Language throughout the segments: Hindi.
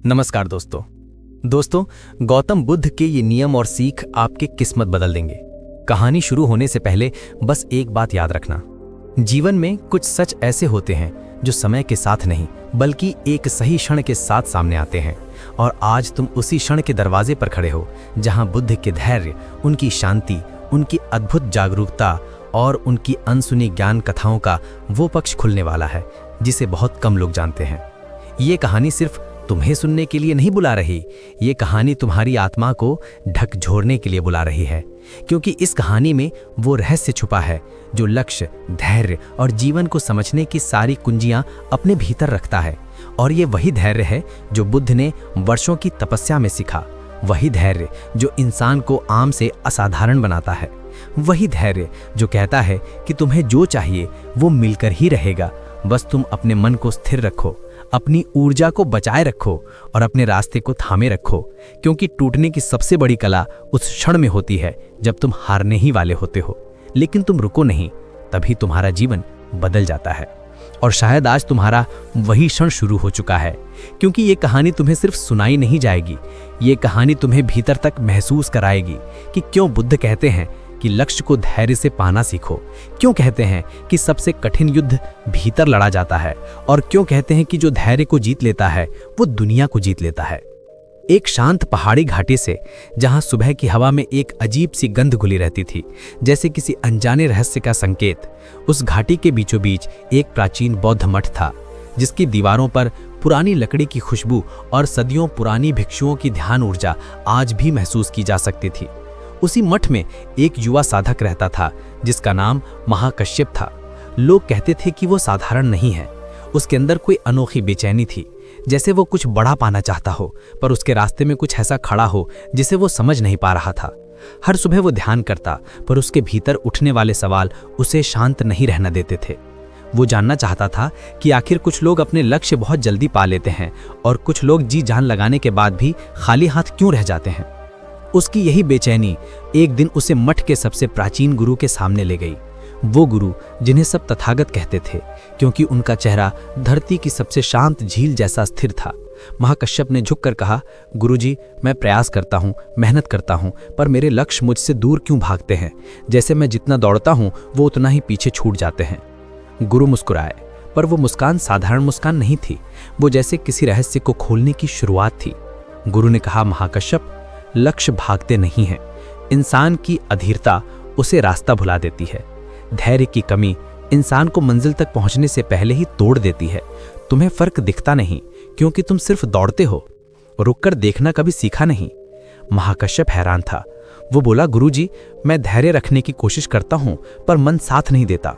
नमस्कार दोस्तों, गौतम बुद्ध के ये नियम और सीख आपकी किस्मत बदल देंगे। कहानी शुरू होने से पहले बस एक बात याद रखना, जीवन में कुछ सच ऐसे होते हैं जो समय के साथ नहीं बल्कि एक सही क्षण के साथ सामने आते हैं। और आज तुम उसी क्षण के दरवाजे पर खड़े हो जहां बुद्ध के धैर्य, उनकी शांति, उनकी अद्भुत जागरूकता और उनकी अनसुनी ज्ञान कथाओं का वो पक्ष खुलने वाला है जिसे बहुत कम लोग जानते हैं। ये कहानी सिर्फ तुम्हें सुनने के लिए नहीं बुला रही, ये कहानी तुम्हारी आत्मा को ढकझोरने के लिए बुला रही है, क्योंकि इस कहानी में वो रहस्य छुपा है जो लक्ष्य, धैर्य और जीवन को समझने की सारी कुंजियां अपने भीतर रखता है। और ये वही धैर्य है जो बुद्ध ने वर्षों की तपस्या में सीखा, वही धैर्य जो इंसान को आम से असाधारण बनाता है, वही धैर्य जो कहता है कि तुम्हें जो चाहिए वो मिलकर ही रहेगा, बस तुम अपने मन को स्थिर रखो, अपनी ऊर्जा को बचाए रखो और अपने रास्ते को थामे रखो। क्योंकि टूटने की सबसे बड़ी कला उस क्षण में होती है जब तुम हारने ही वाले होते हो, लेकिन तुम रुको नहीं, तभी तुम्हारा जीवन बदल जाता है। और शायद आज तुम्हारा वही क्षण शुरू हो चुका है, क्योंकि ये कहानी तुम्हें सिर्फ सुनाई नहीं जाएगी, ये कहानी तुम्हें भीतर तक महसूस कराएगी कि क्यों बुद्ध कहते हैं कि लक्ष्य को धैर्य से पाना सीखो, क्यों कहते हैं कि सबसे कठिन युद्ध भीतर लड़ा जाता है, और क्यों कहते हैं कि जो धैर्य को जीत लेता है वो दुनिया को जीत लेता है। एक शांत पहाड़ी घाटी से, जहां सुबह की हवा में एक अजीब सी गंध घुली रहती थी, जैसे किसी अनजाने रहस्य का संकेत, उस घाटी के बीचों बीच एक प्राचीन बौद्ध मठ था, जिसकी दीवारों पर पुरानी लकड़ी की खुशबू और सदियों पुरानी भिक्षुओं की ध्यान ऊर्जा आज भी महसूस की जा सकती थी। उसी मठ में एक युवा साधक रहता था जिसका नाम महाकश्यप था। लोग कहते थे कि वो साधारण नहीं है, उसके अंदर कोई अनोखी बेचैनी थी, जैसे वो कुछ बड़ा पाना चाहता हो पर उसके रास्ते में कुछ ऐसा खड़ा हो जिसे वो समझ नहीं पा रहा था। हर सुबह वो ध्यान करता, पर उसके भीतर उठने वाले सवाल उसे शांत नहीं रहना देते थे। वो जानना चाहता था कि आखिर कुछ लोग अपने लक्ष्य बहुत जल्दी पा लेते हैं और कुछ लोग जी जान लगाने के बाद भी खाली हाथ क्यों रह जाते हैं। उसकी यही बेचैनी एक दिन उसे मठ के सबसे प्राचीन गुरु के सामने ले गई। वो गुरु जिन्हें सब तथागत कहते थे, क्योंकि उनका चेहरा धरती की सबसे शांत झील जैसा स्थिर था। महाकश्यप ने झुककर कहा, गुरुजी, मैं प्रयास करता हूँ, मेहनत करता हूँ, पर मेरे लक्ष्य मुझसे दूर क्यों भागते हैं। जैसे मैं जितना दौड़ता हूँ वो उतना ही पीछे छूट जाते हैं। गुरु मुस्कुराए, पर वो मुस्कान साधारण मुस्कान नहीं थी, वो जैसे किसी रहस्य को खोलने की शुरुआत थी। गुरु ने कहा, महाकश्यप, लक्ष्य भागते नहीं हैं, इंसान की अधीरता उसे रास्ता भुला देती है। धैर्य की कमी इंसान को मंजिल तक पहुंचने से पहले ही तोड़ देती है। तुम्हें फर्क दिखता नहीं क्योंकि तुम सिर्फ दौड़ते हो, रुककर देखना कभी सीखा नहीं। महाकश्यप हैरान था। वो बोला, गुरुजी, मैं धैर्य रखने की कोशिश करता हूं पर मन साथ नहीं देता।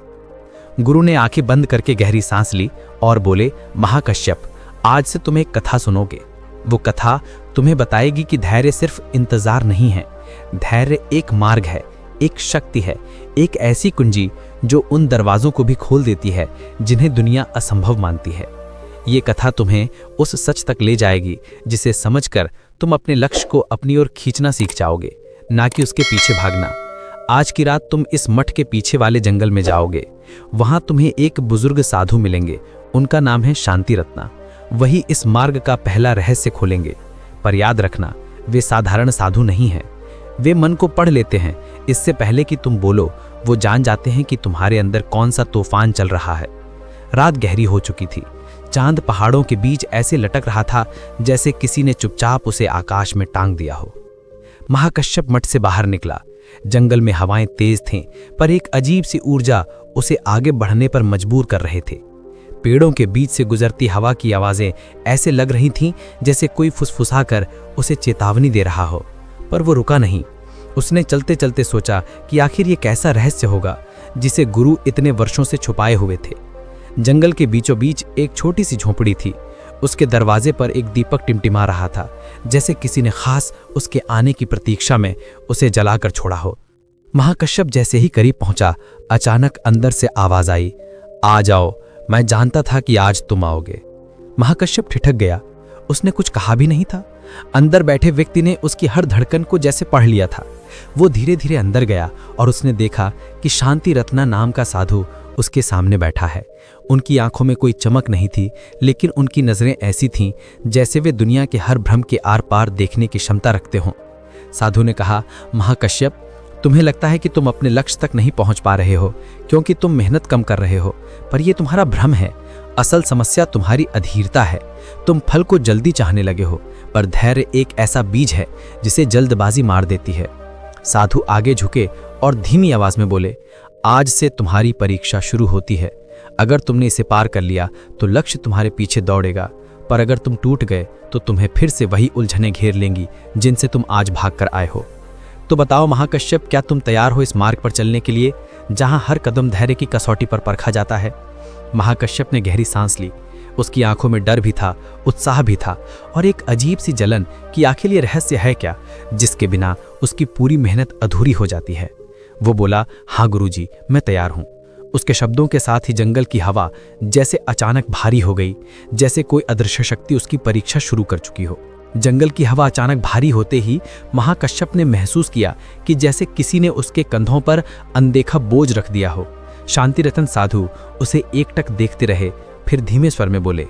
गुरु ने आंखें बंद करके गहरी सांस ली और बोले, महाकश्यप, आज से तुम एक कथा सुनोगे। वो कथा तुम्हें बताएगी कि धैर्य सिर्फ इंतजार नहीं है, धैर्य एक मार्ग है, एक शक्ति है, एक ऐसी कुंजी जो उन दरवाजों को भी खोल देती है जिन्हें दुनिया असंभव मानती है। ये कथा तुम्हें उस सच तक ले जाएगी जिसे समझकर तुम अपने लक्ष्य को अपनी ओर खींचना सीख जाओगे, ना कि उसके पीछे भागना। आज की रात तुम इस मठ के पीछे वाले जंगल में जाओगे। वहां तुम्हें एक बुजुर्ग साधु मिलेंगे, उनका नाम है शांति रत्ना। वही इस मार्ग का पहला रहस्य खोलेंगे। पर याद रखना, वे साधारण साधु नहीं हैं। वे मन को पढ़ लेते हैं, इससे पहले कि तुम बोलो वो जान जाते हैं कि तुम्हारे अंदर कौन सा तूफान चल रहा है। रात गहरी हो चुकी थी। चांद पहाड़ों के बीच ऐसे लटक रहा था जैसे किसी ने चुपचाप उसे आकाश में टांग दिया हो। महाकश्यप मठ से बाहर निकला। जंगल में हवाएं तेज थीं, पर एक अजीब सी ऊर्जा उसे आगे बढ़ने पर मजबूर कर रहे थे। पेड़ों के बीच से गुजरती हवा की आवाजें ऐसे लग रही थीं जैसे कोई फुसफुसाकर उसे चेतावनी दे रहा हो, पर वो रुका नहीं। उसने चलते चलते सोचा कि आखिर ये कैसा रहस्य होगा जिसे गुरु इतने वर्षों से छुपाए हुए थे। जंगल के बीचों बीच एक छोटी सी झोंपड़ी थी। उसके दरवाजे पर एक दीपक टिमटिमा रहा था, जैसे किसी ने खास उसके आने की प्रतीक्षा में उसे जलाकर छोड़ा हो। महाकश्यप जैसे ही करीब पहुंचा, अचानक अंदर से आवाज आई, आ जाओ, मैं जानता था कि आज तुम आओगे। महाकश्यप ठिठक गया। उसने कुछ कहा भी नहीं था। अंदर बैठे व्यक्ति ने उसकी हर धड़कन को जैसे पढ़ लिया था। वो धीरे धीरे अंदर गया और उसने देखा कि शांति रत्ना नाम का साधु उसके सामने बैठा है। उनकी आंखों में कोई चमक नहीं थी, लेकिन उनकी नज़रें ऐसी थीं जैसे वे दुनिया के हर भ्रम के आर पार देखने की क्षमता रखते हों। साधु ने कहा, महाकश्यप, तुम्हें लगता है कि तुम अपने लक्ष्य तक नहीं पहुंच पा रहे हो क्योंकि तुम मेहनत कम कर रहे हो, पर यह तुम्हारा भ्रम है। असल समस्या तुम्हारी अधीरता है। तुम फल को जल्दी चाहने लगे हो, पर धैर्य एक ऐसा बीज है जिसे जल्दबाजी मार देती है। साधु आगे झुके और धीमी आवाज में बोले, आज से तुम्हारी परीक्षा शुरू होती है। अगर तुमने इसे पार कर लिया तो लक्ष्य तुम्हारे पीछे दौड़ेगा, पर अगर तुम टूट गए तो तुम्हें फिर से वही उलझनें घेर लेंगी जिनसे तुम आज भाग कर आए हो। तो बताओ महाकश्यप, क्या तुम तैयार हो इस मार्ग पर चलने के लिए जहां हर कदम धैर्य की कसौटी पर परखा जाता है? महाकश्यप ने गहरी सांस ली। उसकी आंखों में डर भी था, उत्साह भी था और एक अजीब सी जलन कि आखिर ये रहस्य है क्या जिसके बिना उसकी पूरी मेहनत अधूरी हो जाती है। वो बोला, हाँ गुरुजी, मैं तैयार हूँ। उसके शब्दों के साथ ही जंगल की हवा जैसे अचानक भारी हो गई, जैसे कोई अदृश्य शक्ति उसकी परीक्षा शुरू कर चुकी हो। जंगल की हवा अचानक भारी होते ही महाकश्यप ने महसूस किया कि जैसे किसी ने उसके कंधों पर अनदेखा बोझ रख दिया हो। शांतिरतन साधु उसे एकटक देखते रहे, फिर धीमे स्वर में बोले,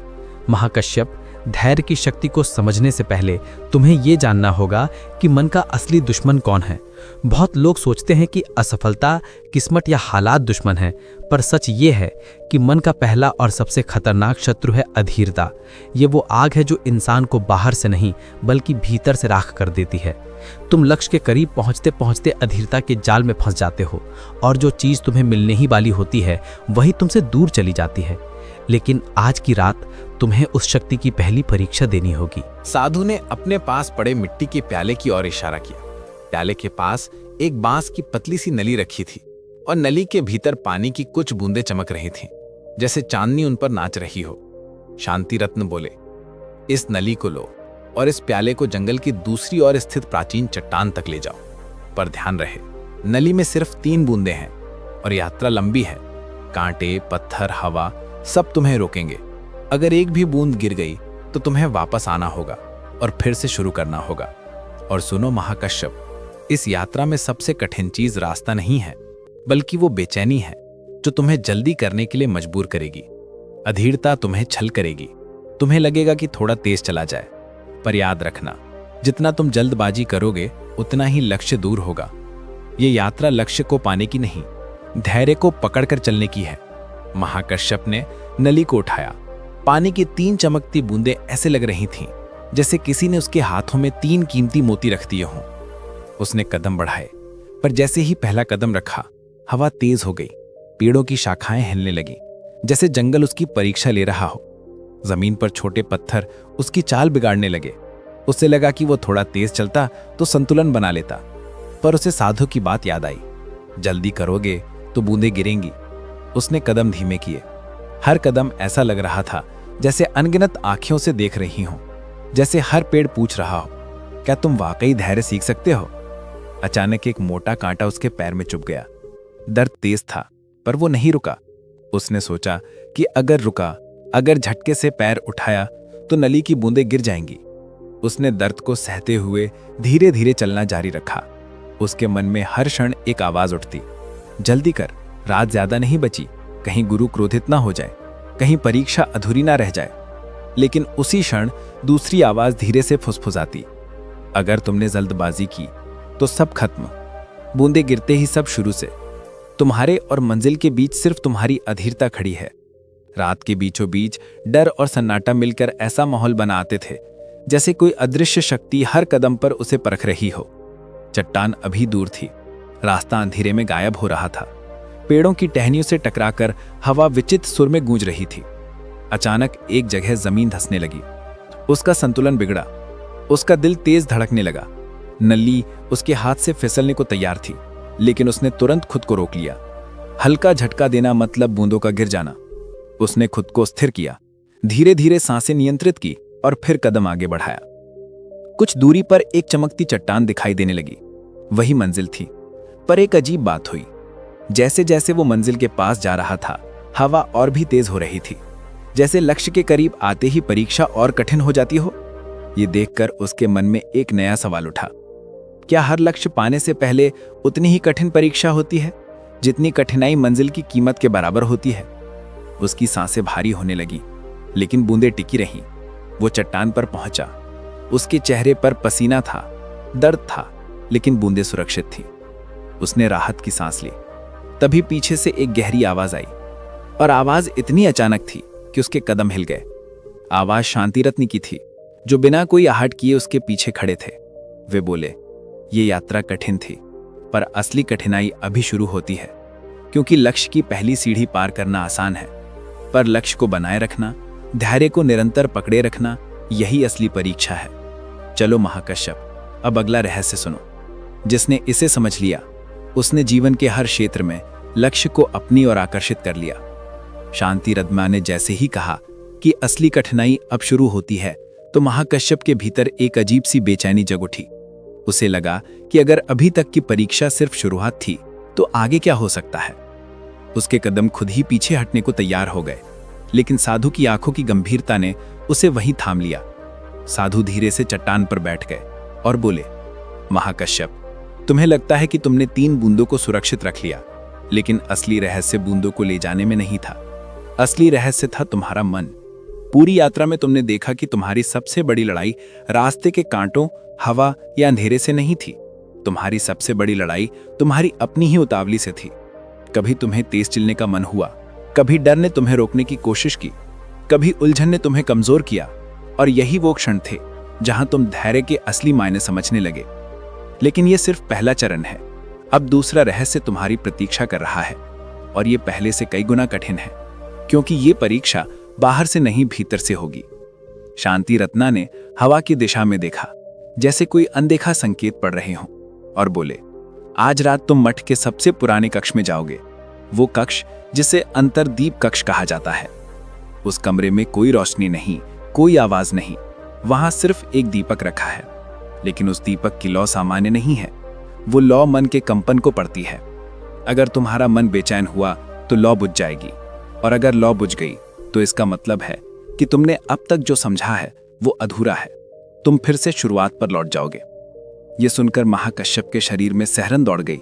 महाकश्यप, धैर्य की शक्ति को समझने से पहले तुम्हें यह जानना होगा कि मन का असली दुश्मन कौन है। बहुत लोग सोचते हैं कि असफलता, किस्मत या हालात दुश्मन हैं, पर सच ये है कि मन का पहला और सबसे खतरनाक शत्रु है अधीरता। ये वो आग है जो इंसान को बाहर से नहीं बल्कि भीतर से राख कर देती है। तुम लक्ष्य के करीब पहुंचते पहुंचते अधीरता के जाल में फंस जाते हो और जो चीज़ तुम्हें मिलने ही वाली होती है वही तुमसे दूर चली जाती है। लेकिन आज की रात तुम्हें उस शक्ति की पहली परीक्षा देनी होगी। साधु ने अपने पास पड़े मिट्टी के प्याले की ओर इशारा किया। प्याले के पास एक बांस की पतली सी नली रखी थी और नली के भीतर पानी की कुछ बूंदें चमक रही थीं, जैसे चांदनी उन पर नाच रही हो। शांति रत्न बोले, इस नली को लो और इस प्याले को जंगल की दूसरी ओर स्थित प्राचीन चट्टान तक ले जाओ। पर ध्यान रहे, नली में सिर्फ 3 बूंदें हैं और यात्रा लंबी है। कांटे, पत्थर, हवा सब तुम्हें रोकेंगे। अगर एक भी बूंद गिर गई तो तुम्हें वापस आना होगा और फिर से शुरू करना होगा। और सुनो महाकश्यप, इस यात्रा में सबसे कठिन चीज रास्ता नहीं है, बल्कि वो बेचैनी है जो तुम्हें जल्दी करने के लिए मजबूर करेगी। अधीरता तुम्हें छल करेगी, तुम्हें लगेगा कि थोड़ा तेज चला जाए, पर याद रखना, जितना तुम जल्दबाजी करोगे उतना ही लक्ष्य दूर होगा। ये यात्रा लक्ष्य को पाने की नहीं, धैर्य को पकड़कर चलने की है। महाकश्यप ने नली को उठाया। पानी की 3 चमकती बूंदें ऐसे लग रही थीं जैसे किसी ने उसके हाथों में 3 कीमती मोती रख दिए हों। उसने कदम बढ़ाए, पर जैसे ही पहला कदम रखा, हवा तेज हो गई। पेड़ों की शाखाएं हिलने लगीं, जैसे जंगल उसकी परीक्षा ले रहा हो। जमीन पर छोटे पत्थर उसकी चाल बिगाड़ने लगे। उसे लगा कि वो थोड़ा तेज चलता तो संतुलन बना लेता, पर उसे साधु की बात याद आई, जल्दी करोगे तो बूंदें गिरेंगी। उसने कदम धीमे किए। हर कदम ऐसा लग रहा था जैसे अनगिनत आंखों से देख रही हों, जैसे हर पेड़ पूछ रहा हो, क्या तुम वाकई धैर्य सीख सकते हो? अचानक एक मोटा कांटा उसके पैर में चुभ गया। दर्द तेज था, पर वो नहीं रुका। उसने सोचा कि अगर रुका, अगर झटके से पैर उठाया तो नली की बूंदें गिर जाएंगी। उसने दर्द को सहते हुए धीरे धीरे चलना जारी रखा। उसके मन में हर क्षण एक आवाज उठती, जल्दी कर, रात ज्यादा नहीं बची, कहीं गुरु क्रोधित ना हो जाए, कहीं परीक्षा अधूरी ना रह जाए। लेकिन उसी क्षण दूसरी आवाज धीरे से फुसफुसाती, अगर तुमने जल्दबाजी की तो सब खत्म। बूंदें गिरते ही सब शुरू से। तुम्हारे और मंजिल के बीच सिर्फ तुम्हारी अधीरता खड़ी है। रात के बीचों बीच डर और सन्नाटा मिलकर ऐसा माहौल बनाते थे जैसे कोई अदृश्य शक्ति हर कदम पर उसे परख रही हो। चट्टान अभी दूर थी, रास्ता अंधेरे में गायब हो रहा था। पेड़ों की टहनियों से टकराकर हवा विचित्र सुर में गूंज रही थी। अचानक एक जगह जमीन धंसने लगी। उसका संतुलन बिगड़ा, उसका दिल तेज धड़कने लगा। नली उसके हाथ से फिसलने को तैयार थी, लेकिन उसने तुरंत खुद को रोक लिया। हल्का झटका देना मतलब बूंदों का गिर जाना। उसने खुद को स्थिर किया, धीरे धीरे सांसें नियंत्रित की और फिर कदम आगे बढ़ाया। कुछ दूरी पर एक चमकती चट्टान दिखाई देने लगी। वही मंजिल थी, पर एक अजीब बात हुई। जैसे जैसे वो मंजिल के पास जा रहा था, हवा और भी तेज हो रही थी, जैसे लक्ष्य के करीब आते ही परीक्षा और कठिन हो जाती हो। ये देखकर उसके मन में एक नया सवाल उठा, क्या हर लक्ष्य पाने से पहले उतनी ही कठिन परीक्षा होती है जितनी कठिनाई मंजिल की कीमत के बराबर होती है? उसकी सांसें भारी होने लगी, लेकिन बूंदें टिकी रहीं। वो चट्टान पर पहुंचा। उसके चेहरे पर पसीना था, दर्द था, लेकिन बूंदें सुरक्षित थीं। उसने राहत की सांस ली। तभी पीछे से एक गहरी आवाज आई, और आवाज इतनी अचानक थी कि उसके कदम हिल गए। आवाज शांतिरत्न की थी, जो बिना कोई आहट किए उसके पीछे खड़े थे। वे बोले, ये यात्रा कठिन थी, पर असली कठिनाई अभी शुरू होती है, क्योंकि लक्ष्य की पहली सीढ़ी पार करना आसान है, पर लक्ष्य को बनाए रखना, धैर्य को निरंतर पकड़े रखना, यही असली परीक्षा है। चलो महाकश्यप, अब अगला रहस्य सुनो। जिसने इसे समझ लिया, उसने जीवन के हर क्षेत्र में लक्ष्य को अपनी ओर आकर्षित कर लिया। शांतिरत्ना ने जैसे ही कहा कि असली कठिनाई अब शुरू होती है, तो महाकश्यप के भीतर एक अजीब सी बेचैनी जग उठी। उसे लगा कि अगर अभी तक की परीक्षा सिर्फ शुरुआत थी, तो आगे क्या हो सकता है। उसके कदम खुद ही पीछे हटने को तैयार हो गए, लेकिन साधु की आंखों की गंभीरता ने उसे वहीं थाम लिया। साधु धीरे से चट्टान पर बैठ गए और बोले, महाकश्यप, तुम्हें लगता है कि तुमने 3 बूंदों को सुरक्षित रख लिया, लेकिन असली रहस्य बूंदों को ले जाने में नहीं था। असली रहस्य था तुम्हारा मन। पूरी यात्रा में तुमने देखा कि तुम्हारी सबसे बड़ी लड़ाई रास्ते के कांटों, हवा या अंधेरे से नहीं थी। तुम्हारी सबसे बड़ी लड़ाई तुम्हारी अपनी ही उतावली से थी। कभी तुम्हें तेज चलने का मन हुआ, कभी डर ने तुम्हें रोकने की कोशिश की, कभी उलझन ने तुम्हें कमजोर किया, और यही वो क्षण थे जहां तुम धैर्य के असली मायने समझने लगे। लेकिन यह सिर्फ पहला चरण है। अब दूसरा रहस्य तुम्हारी प्रतीक्षा कर रहा है, और यह पहले से कई गुना कठिन है, क्योंकि ये परीक्षा बाहर से नहीं भीतर से होगी। शांतिरत्ना ने हवा की दिशा में देखा, जैसे कोई अनदेखा संकेत पड़ रहे हों, और बोले, आज रात तुम मठ के सबसे पुराने कक्ष में जाओगे, वो कक्ष जिसे अंतरदीप कक्ष कहा जाता है। उस कमरे में कोई रोशनी नहीं, कोई आवाज नहीं, वहां सिर्फ एक दीपक रखा है। लेकिन उस दीपक की लौ सामान्य नहीं है, वो लौ मन के कंपन को पड़ती है। अगर तुम्हारा मन बेचैन हुआ तो लौ बुझ जाएगी, और अगर लौ बुझ गई तो इसका मतलब है कि तुमने अब तक जो समझा है वो अधूरा है। तुम फिर से शुरुआत पर लौट जाओगे। ये सुनकर महाकश्यप के शरीर में सिहरन दौड़ गई।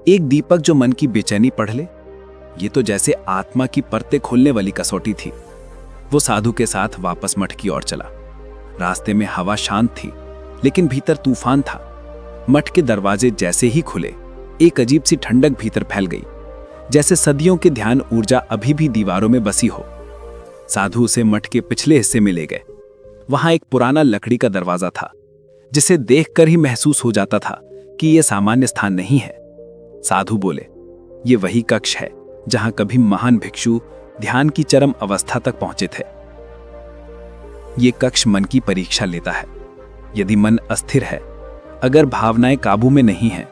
एक दीपक जो मन की बेचैनी पढ़ ले, ये तो जैसे आत्मा की परतें खोलने वाली कसौटी थी। वो साधु के साथ वापस मठ की ओर चला। रास्ते में हवा शांत थी, लेकिन भीतर तूफान था। मठ के दरवाजे जैसे ही खुले, एक अजीब सी ठंडक भीतर फैल गई, जैसे सदियों की ध्यान ऊर्जा अभी भी दीवारों में बसी हो। साधु उसे मठ के पिछले हिस्से में ले गए। वहां एक पुराना लकड़ी का दरवाजा था, जिसे देखकर ही महसूस हो जाता था कि यह सामान्य स्थान नहीं है। साधु बोले, ये वही कक्ष है जहां कभी महान भिक्षु ध्यान की चरम अवस्था तक पहुंचे थे। ये कक्ष मन की परीक्षा लेता है। यदि मन अस्थिर है, अगर भावनाएं काबू में नहीं है,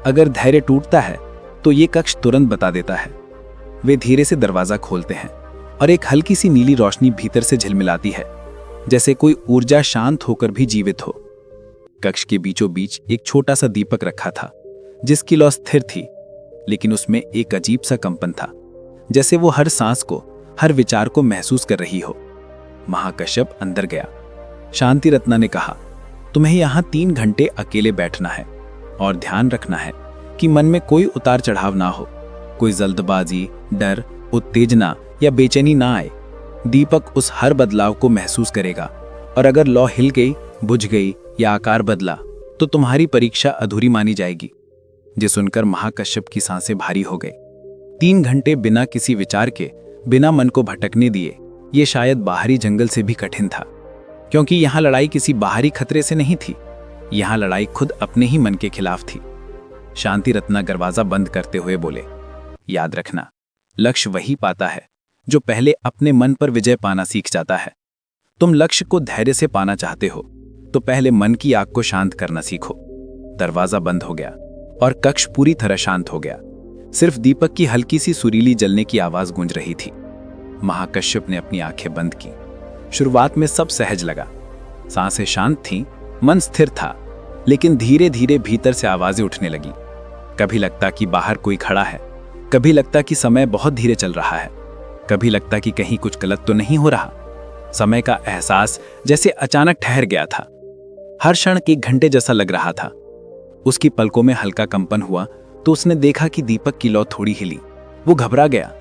अगर धैर्य टूटता है, तो ये कक्ष तुरंत बता देता है। वे धीरे से दरवाजा खोलते हैं, और एक हल्की सी नीली रोशनी भीतर से झिलमिलाती है, जैसे कोई ऊर्जा शांत होकर भी जीवित हो। कक्ष के बीचों बीच एक छोटा सा दीपक रखा था, जिसकी लौ स्थिर थी, लेकिन उसमें एक अजीब सा कंपन था, जैसे वो हर सांस को, हर विचार को महसूस कर रही हो। महाकश्यप अंदर गया। शांतिरत्ना ने कहा, तुम्हें यहां 3 घंटे अकेले बैठना है, और ध्यान रखना है कि मन में कोई उतार चढ़ाव ना हो, कोई जल्दबाजी, डर, उत्तेजना या बेचैनी ना आए। दीपक उस हर बदलाव को महसूस करेगा, और अगर लौ हिल गई, बुझ गई या आकार बदला, तो तुम्हारी परीक्षा अधूरी मानी जाएगी। ये सुनकर महाकश्यप की सांसें भारी हो गई। 3 घंटे बिना किसी विचार के, बिना मन को भटकने दिए, ये शायद बाहरी जंगल से भी कठिन था, क्योंकि यहां लड़ाई किसी बाहरी खतरे से नहीं थी, यहां लड़ाई खुद अपने ही मन के खिलाफ थी। शांतिरत्ना दरवाजा बंद करते हुए बोले, याद रखना, लक्ष्य वही पाता है जो पहले अपने मन पर विजय पाना सीख जाता है। तुम लक्ष्य को धैर्य से पाना चाहते हो, तो पहले मन की आग को शांत करना सीखो। दरवाजा बंद हो गया, और कक्ष पूरी तरह शांत हो गया। सिर्फ दीपक की हल्की सी सुरीली जलने की आवाज गूंज रही थी। महाकश्यप ने अपनी आंखें बंद की। शुरुआत में सब सहज लगा, सांसें शांत थीं, मन स्थिर था, लेकिन धीरे धीरे भीतर से आवाजें उठने लगी। कभी लगता कि बाहर कोई खड़ा है, कभी लगता कि समय बहुत धीरे चल रहा है, कभी लगता कि कहीं कुछ गलत तो नहीं हो रहा। समय का एहसास जैसे अचानक ठहर गया था। हर क्षण 1 घंटे जैसा लग रहा था। उसकी पलकों में हल्का कंपन हुआ तो उसने देखा कि दीपक की लौ थोड़ी हिली। वो घबरा गया,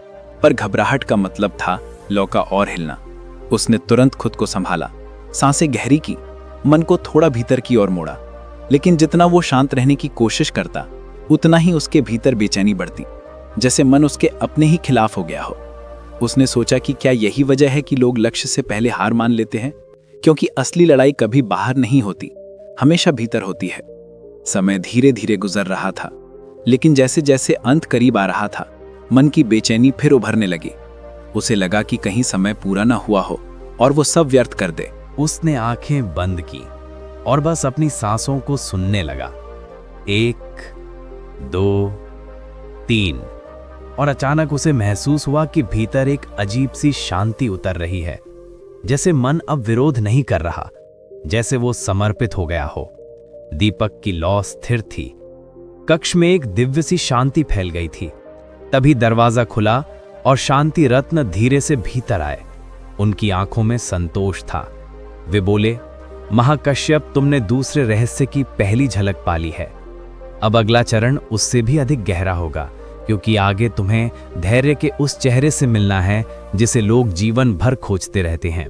पर घबराहट का मतलब था लौ का और हिलना। उसने तुरंत खुद को संभाला, सांसें गहरी की, मन को थोड़ा भीतर की ओर मोड़ा। लेकिन जितना वो शांत रहने की कोशिश करता, उतना ही उसके भीतर बेचैनी बढ़ती, जैसे मन उसके अपने ही खिलाफ हो गया हो। उसने सोचा कि क्या यही वजह है कि लोग लक्ष्य से पहले हार मान लेते हैं, क्योंकि असली लड़ाई कभी बाहर नहीं होती, हमेशा भीतर होती है। समय धीरे धीरे गुजर रहा था, लेकिन जैसे जैसे अंत करीब आ रहा था, मन की बेचैनी फिर उभरने लगी। उसे लगा कि कहीं समय पूरा ना हुआ हो और वो सब व्यर्थ कर दे। उसने आंखें बंद की और बस अपनी सांसों को सुनने लगा। 1, 2, 3 और अचानक उसे महसूस हुआ कि भीतर एक अजीब सी शांति उतर रही है, जैसे मन अब विरोध नहीं कर रहा, जैसे वो समर्पित हो गया हो। दीपक की लौ स्थिर थी, कक्ष में एक दिव्य सी शांति फैल गई थी। तभी दरवाजा खुला और शांति रत्न धीरे से भीतर आए। उनकी आंखों में संतोष था। वे बोले, महाकश्यप, तुमने दूसरे रहस्य की पहली झलक पाली है। अब अगला चरण उससे भी अधिक गहरा होगा, क्योंकि आगे तुम्हें धैर्य के उस चेहरे से मिलना है जिसे लोग जीवन भर खोजते रहते हैं।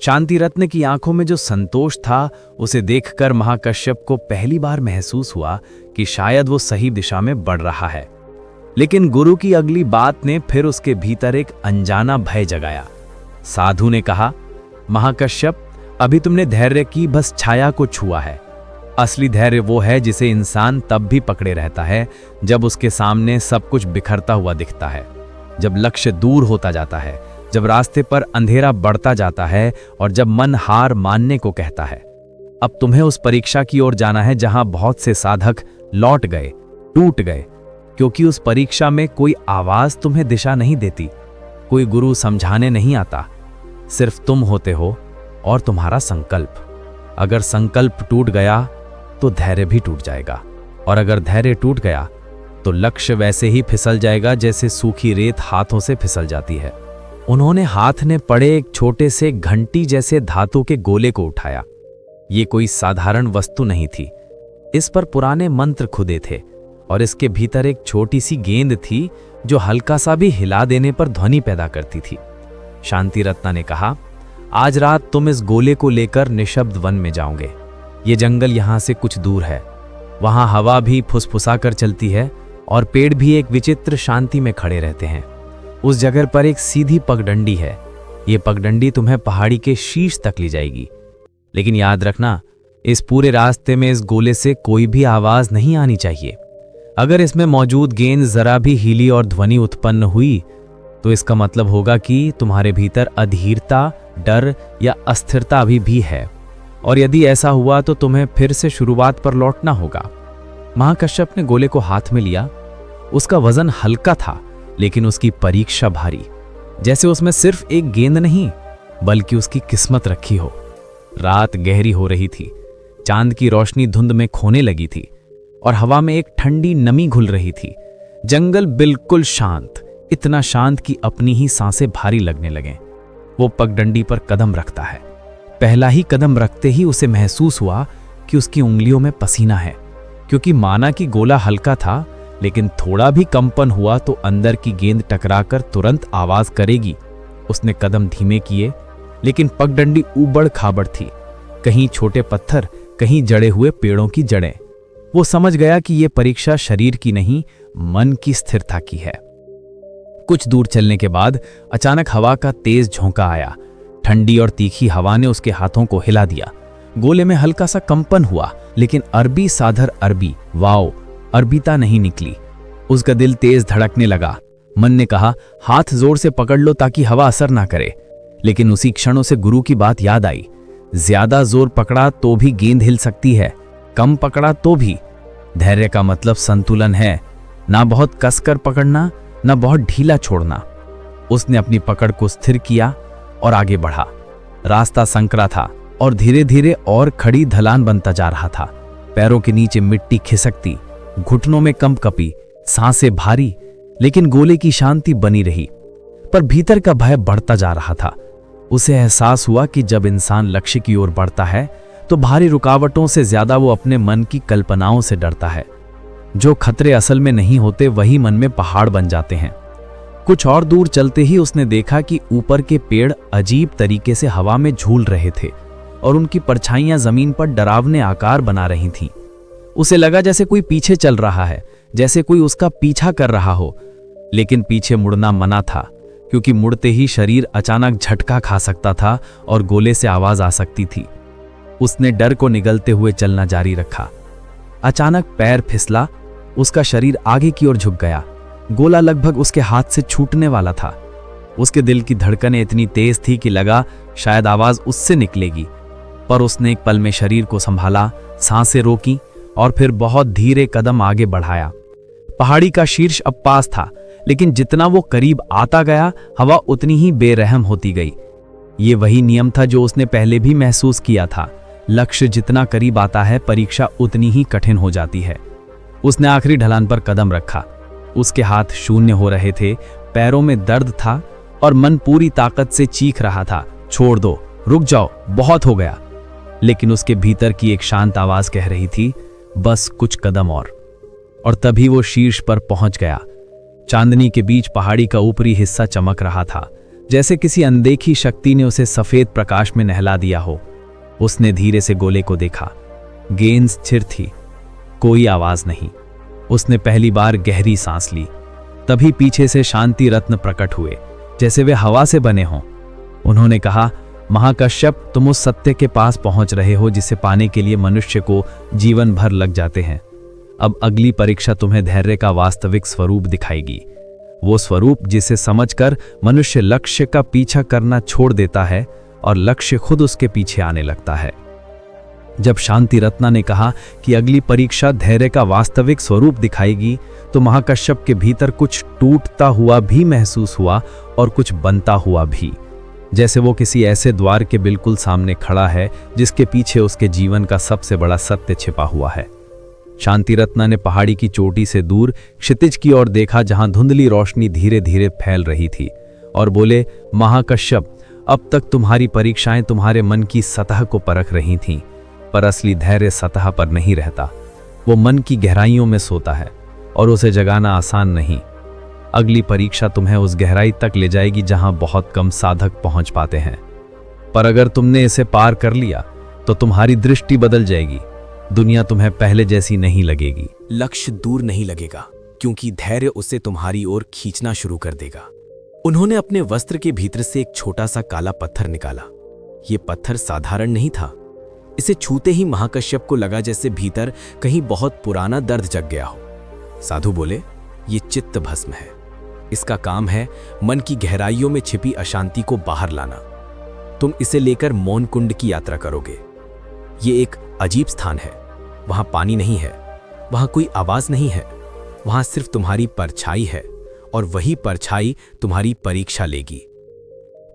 शांति रत्न की आंखों में जो संतोष था, उसे देखकर महाकश्यप को पहली बार महसूस हुआ कि शायद वो सही दिशा में बढ़ रहा है। लेकिन गुरु की अगली बात ने फिर उसके भीतर एक अनजाना भय जगाया। साधु ने कहा, महाकश्यप, अभी तुमने धैर्य की बस छाया को छुआ है। असली धैर्य वो है जिसे इंसान तब भी पकड़े रहता है जब उसके सामने सब कुछ बिखरता हुआ दिखता है, जब लक्ष्य दूर होता जाता है, जब रास्ते पर अंधेरा बढ़ता जाता है और जब मन हार मानने को कहता है। अब तुम्हें उस परीक्षा की ओर जाना है जहां बहुत से साधक लौट गए, टूट गए, क्योंकि उस परीक्षा में कोई आवाज तुम्हें दिशा नहीं देती, कोई गुरु समझाने नहीं आता। सिर्फ तुम होते हो और तुम्हारा संकल्प। अगर संकल्प टूट गया तो धैर्य भी टूट जाएगा, और अगर धैर्य टूट गया तो लक्ष्य वैसे ही फिसल जाएगा जैसे सूखी रेत हाथों से फिसल जाती है। उन्होंने हाथ में पड़े एक छोटे से घंटी जैसे धातु के गोले को उठाया। ये कोई साधारण वस्तु नहीं थी, इस पर पुराने मंत्र खुदे थे और इसके भीतर एक छोटी सी गेंद थी जो हल्का सा भी हिला देने पर ध्वनि पैदा करती थी। शांति रत्ना ने कहा, आज रात तुम इस गोले को लेकर निशब्द वन में जाओगे। ये जंगल यहाँ से कुछ दूर है, वहाँ हवा भी फुसफुसाकर चलती है और पेड़ भी एक विचित्र शांति में खड़े रहते हैं। उस जगह पर एक सीधी पगडंडी है। ये पगडंडी तुम्हें पहाड़ी के शीर्ष तक ले जाएगी। लेकिन याद रखना, इस पूरे रास्ते में इस गोले से कोई भी आवाज नहीं आनी चाहिए। अगर इसमें मौजूद गेंद जरा भी हिली और ध्वनि उत्पन्न हुई तो इसका मतलब होगा कि तुम्हारे भीतर अधीरता, डर या अस्थिरता अभी भी है, और यदि ऐसा हुआ तो तुम्हें फिर से शुरुआत पर लौटना होगा। महाकश्यप ने गोले को हाथ में लिया। उसका वजन हल्का था, लेकिन उसकी परीक्षा भारी, जैसे उसमें सिर्फ एक गेंद नहीं बल्कि उसकी किस्मत रखी हो। रात गहरी हो रही थी, चांद की रोशनी धुंध में खोने लगी थी और हवा में एक ठंडी नमी घुल रही थी। जंगल बिल्कुल शांत, इतना शांत कि अपनी ही सांसें भारी लगने लगें। वो पगडंडी पर कदम रखता है। पहला ही कदम रखते ही उसे महसूस हुआ कि उसकी उंगलियों में पसीना है, क्योंकि माना कि गोला हल्का था, लेकिन थोड़ा भी कंपन हुआ तो अंदर की गेंद टकराकर तुरंत आवाज करेगी। उसने कदम धीमे किए, लेकिन पगडंडी ऊबड़ खाबड़ थी, कहीं छोटे पत्थर, कहीं जड़े हुए पेड़ों की जड़ें। वो समझ गया कि यह परीक्षा शरीर की नहीं, मन की स्थिरता की है। कुछ दूर चलने के बाद अचानक हवा का तेज झोंका आया। ठंडी और तीखी हवा ने उसके हाथों को हिला दिया। गोले में हल्का सा कंपन हुआ, लेकिन अरबी साधर अरबी वाओ अरबिता नहीं निकली। उसका दिल तेज धड़कने लगा। मन ने कहा, हाथ जोर से पकड़ लो ताकि हवा असर ना करे। लेकिन उसी क्षणों से गुरु की बात याद आई। ज्यादा जोर पकड़ा तो भी गेंद हिल सकती है, कम पकड़ा तो भी। धैर्य का मतलब संतुलन है, ना बहुत कसकर पकड़ना, ना बहुत ढीला छोड़ना। उसने अपनी पकड़ को स्थिर किया और आगे बढ़ा। रास्ता संकरा था और धीरे धीरे और खड़ी ढलान बनता जा रहा था। पैरों के नीचे मिट्टी खिसकती, घुटनों में कंपकपी, सांसें भारी, लेकिन गोले की शांति बनी रही। पर भीतर का भय बढ़ता जा रहा था। उसे एहसास हुआ कि जब इंसान लक्ष्य की ओर बढ़ता है तो भारी रुकावटों से ज्यादा वो अपने मन की कल्पनाओं से डरता है। जो खतरे असल में नहीं होते वही मन में पहाड़ बन जाते हैं। कुछ और दूर चलते ही उसने देखा कि ऊपर के पेड़ अजीब तरीके से हवा में झूल रहे थे और उनकी परछाइयां जमीन पर डरावने आकार बना रही थीं। उसे लगा जैसे कोई पीछे चल रहा है, जैसे कोई उसका पीछा कर रहा हो, लेकिन पीछे मुड़ना मना था, क्योंकि मुड़ते ही शरीर अचानक झटका खा सकता था और गोले से आवाज आ सकती थी। उसने डर को निगलते हुए चलना जारी रखा। अचानक पैर फिसला, उसका शरीर आगे की ओर झुक गया। गोला लगभग उसके हाथ से छूटने वाला था। उसके दिल की धड़कनें इतनी तेज थी कि लगा शायद आवाज उससे निकलेगी, पर उसने एक पल में शरीर को संभाला, सांसें रोकी और फिर बहुत धीरे कदम आगे बढ़ाया। पहाड़ी का शीर्ष अब पास था, लेकिन जितना वो करीब आता गया, हवा उतनी ही बेरहम होती गई। ये वही नियम था जो उसने पहले भी महसूस किया था। लक्ष्य जितना करीब आता है, परीक्षा उतनी ही कठिन हो जाती है। उसने आखिरी ढलान पर कदम रखा। उसके हाथ शून्य हो रहे थे, पैरों में दर्द था और मन पूरी ताकत से चीख रहा था, छोड़ दो, रुक जाओ, बहुत हो गया। लेकिन उसके भीतर की एक शांत आवाज कह रही थी, बस कुछ कदम और तभी वो शीर्ष पर पहुंच गया। चांदनी के बीच पहाड़ी का ऊपरी हिस्सा चमक रहा था, जैसे किसी अनदेखी शक्ति ने उसे सफेद प्रकाश में नहला दिया हो। उसने धीरे से गोले को देखा। गेंद स्थिर थी, कोई आवाज नहीं। उसने पहली बार गहरी सांस ली। तभी पीछे से शांति रत्न प्रकट हुए, जैसे वे हवा से बने हों। उन्होंने कहा, महाकश्यप, तुम उस सत्य के पास पहुंच रहे हो जिसे पाने के लिए मनुष्य को जीवन भर लग जाते हैं। अब अगली परीक्षा तुम्हें धैर्य का वास्तविक स्वरूप दिखाएगी, वो स्वरूप जिसे समझकर मनुष्य लक्ष्य का पीछा करना छोड़ देता है और लक्ष्य खुद उसके पीछे आने लगता है। जब शांति रत्ना ने कहा कि अगली परीक्षा धैर्य का वास्तविक स्वरूप दिखाएगी, तो महाकश्यप के भीतर कुछ टूटता हुआ भी महसूस हुआ और कुछ बनता हुआ भी, जैसे वो किसी ऐसे द्वार के बिल्कुल सामने खड़ा है जिसके पीछे उसके जीवन का सबसे बड़ा सत्य छिपा हुआ है। शांति रत्ना ने पहाड़ी की चोटी से दूर क्षितिज की ओर देखा, जहां धुंधली रोशनी धीरे धीरे फैल रही थी, और बोले, महाकश्यप, अब तक तुम्हारी परीक्षाएं तुम्हारे मन की सतह को परख रही थीं, पर असली धैर्य सतह पर नहीं रहता, वो मन की गहराइयों में सोता है और उसे जगाना आसान नहीं। अगली परीक्षा तुम्हें उस गहराई तक ले जाएगी जहां बहुत कम साधक पहुंच पाते हैं, पर अगर तुमने इसे पार कर लिया तो तुम्हारी दृष्टि बदल जाएगी। दुनिया तुम्हें पहले जैसी नहीं लगेगी। लक्ष्य दूर नहीं लगेगा, क्योंकि धैर्य उसे तुम्हारी ओर खींचना शुरू कर देगा। उन्होंने अपने वस्त्र के भीतर से एक छोटा सा काला पत्थर निकाला। ये पत्थर साधारण नहीं था। इसे छूते ही महाकश्यप को लगा जैसे भीतर कहीं बहुत पुराना दर्द जग गया हो। साधु बोले, ये चित्त भस्म है। इसका काम है मन की गहराइयों में छिपी अशांति को बाहर लाना। तुम इसे लेकर मौन कुंड की यात्रा करोगे। ये एक अजीब स्थान है। वहां पानी नहीं है, वहां कोई आवाज नहीं है, वहां सिर्फ तुम्हारी परछाई है, और वही परछाई तुम्हारी परीक्षा लेगी।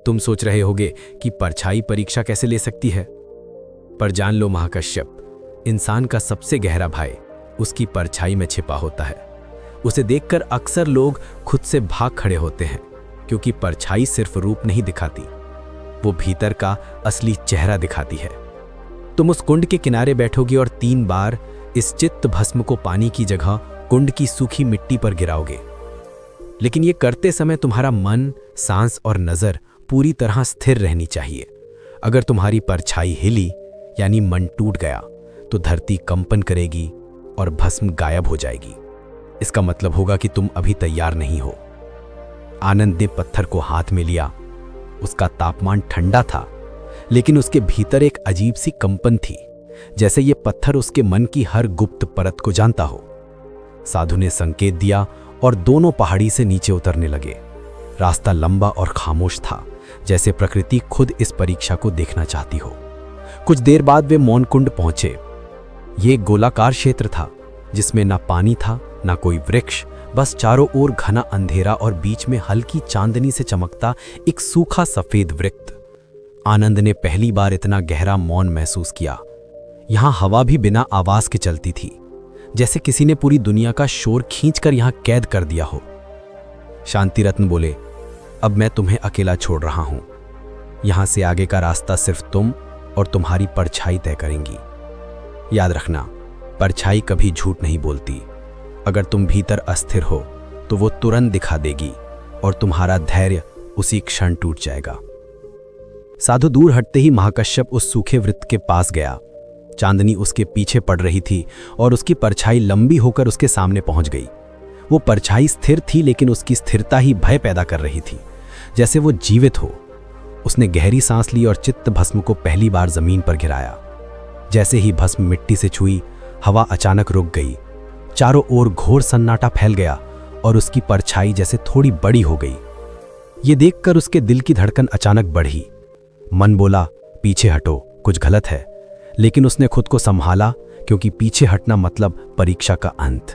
तुम सोच रहे होगे कि परछाई परीक्षा कैसे ले सकती है, पर जान लो महाकश्यप, इंसान का सबसे गहरा भय उसकी परछाई में छिपा होता है। उसे देखकर अक्सर लोग खुद से भाग खड़े होते हैं, क्योंकि परछाई सिर्फ रूप नहीं दिखाती, वो भीतर का असली चेहरा दिखाती है। तुम उस कुंड के किनारे बैठोगे और 3 बार इस चित्त भस्म को पानी की जगह कुंड की सूखी मिट्टी पर गिराओगे। लेकिन ये करते समय तुम्हारा मन, सांस और नजर पूरी तरह स्थिर रहनी चाहिए। अगर तुम्हारी परछाई हिली, यानी मन टूट गया, तो धरती कंपन करेगी और भस्म गायब हो जाएगी। इसका मतलब होगा कि तुम अभी तैयार नहीं हो। आनंद ने पत्थर को हाथ में लिया। उसका तापमान ठंडा था, लेकिन उसके भीतर एक अजीब सी कंपन थी, जैसे ये पत्थर उसके मन की हर गुप्त परत को जानता हो। साधु ने संकेत दिया और दोनों पहाड़ी से नीचे उतरने लगे। रास्ता लंबा और खामोश था, जैसे प्रकृति खुद इस परीक्षा को देखना चाहती हो। कुछ देर बाद वे मौन कुंड पहुंचे। ये एक गोलाकार क्षेत्र था, जिसमें ना पानी था, ना कोई वृक्ष, बस चारों ओर घना अंधेरा और बीच में हल्की चांदनी से चमकता एक सूखा सफेद वृत्त। आनंद ने पहली बार इतना गहरा मौन महसूस किया। यहां हवा भी बिना आवाज के चलती थी, जैसे किसी ने पूरी दुनिया का शोर खींचकर यहां कैद कर दिया हो। शांति रत्न बोले, अब मैं तुम्हें अकेला छोड़ रहा हूं। यहां से आगे का रास्ता सिर्फ तुम और तुम्हारी परछाई तय करेंगी। याद रखना, परछाई कभी झूठ नहीं बोलती। अगर तुम भीतर अस्थिर हो तो वो तुरंत दिखा देगी, और तुम्हारा धैर्य उसी क्षण टूट जाएगा। साधु दूर हटते ही महाकश्यप उस सूखे वृत्त के पास गया। चांदनी उसके पीछे पड़ रही थी और उसकी परछाई लंबी होकर उसके सामने पहुंच गई। वो परछाई स्थिर थी, लेकिन उसकी स्थिरता ही भय पैदा कर रही थी, जैसे वो जीवित हो। उसने गहरी सांस ली और चित्त भस्म को पहली बार जमीन पर गिराया। जैसे ही भस्म मिट्टी से छुई, हवा अचानक रुक गई। चारों ओर घोर सन्नाटा फैल गया और उसकी परछाई जैसे थोड़ी बड़ी हो गई। ये देखकर उसके दिल की धड़कन अचानक बढ़ी। मन बोला, पीछे हटो, कुछ गलत है। लेकिन उसने खुद को संभाला, क्योंकि पीछे हटना मतलब परीक्षा का अंत।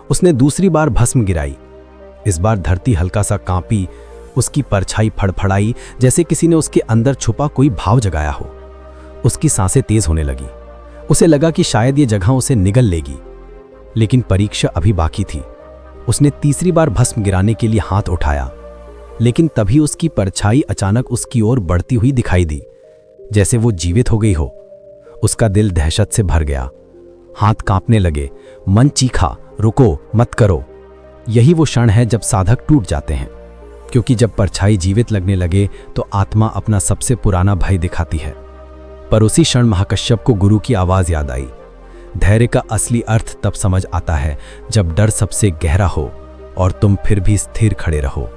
उसने दूसरी बार भस्म गिराई। इस बार धरती हल्का सा कांपी, उसकी परछाई फड़फड़ाई, जैसे किसी ने उसके अंदर छुपा कोई भाव जगाया हो। उसकी सांसें तेज होने लगी। उसे लगा कि शायद ये जगह उसे निगल लेगी, लेकिन परीक्षा अभी बाकी थी। उसने तीसरी बार भस्म गिराने के लिए हाथ उठाया, लेकिन तभी उसकी परछाई अचानक उसकी ओर बढ़ती हुई दिखाई दी, जैसे वो जीवित हो गई हो। उसका दिल दहशत से भर गया, हाथ कांपने लगे। मन चीखा, रुको, मत करो। यही वो क्षण है जब साधक टूट जाते हैं, क्योंकि जब परछाई जीवित लगने लगे तो आत्मा अपना सबसे पुराना भय दिखाती है। पर उसी क्षण महाकश्यप को गुरु की आवाज याद आई। धैर्य का असली अर्थ तब समझ आता है जब डर सबसे गहरा हो और तुम फिर भी स्थिर खड़े रहो।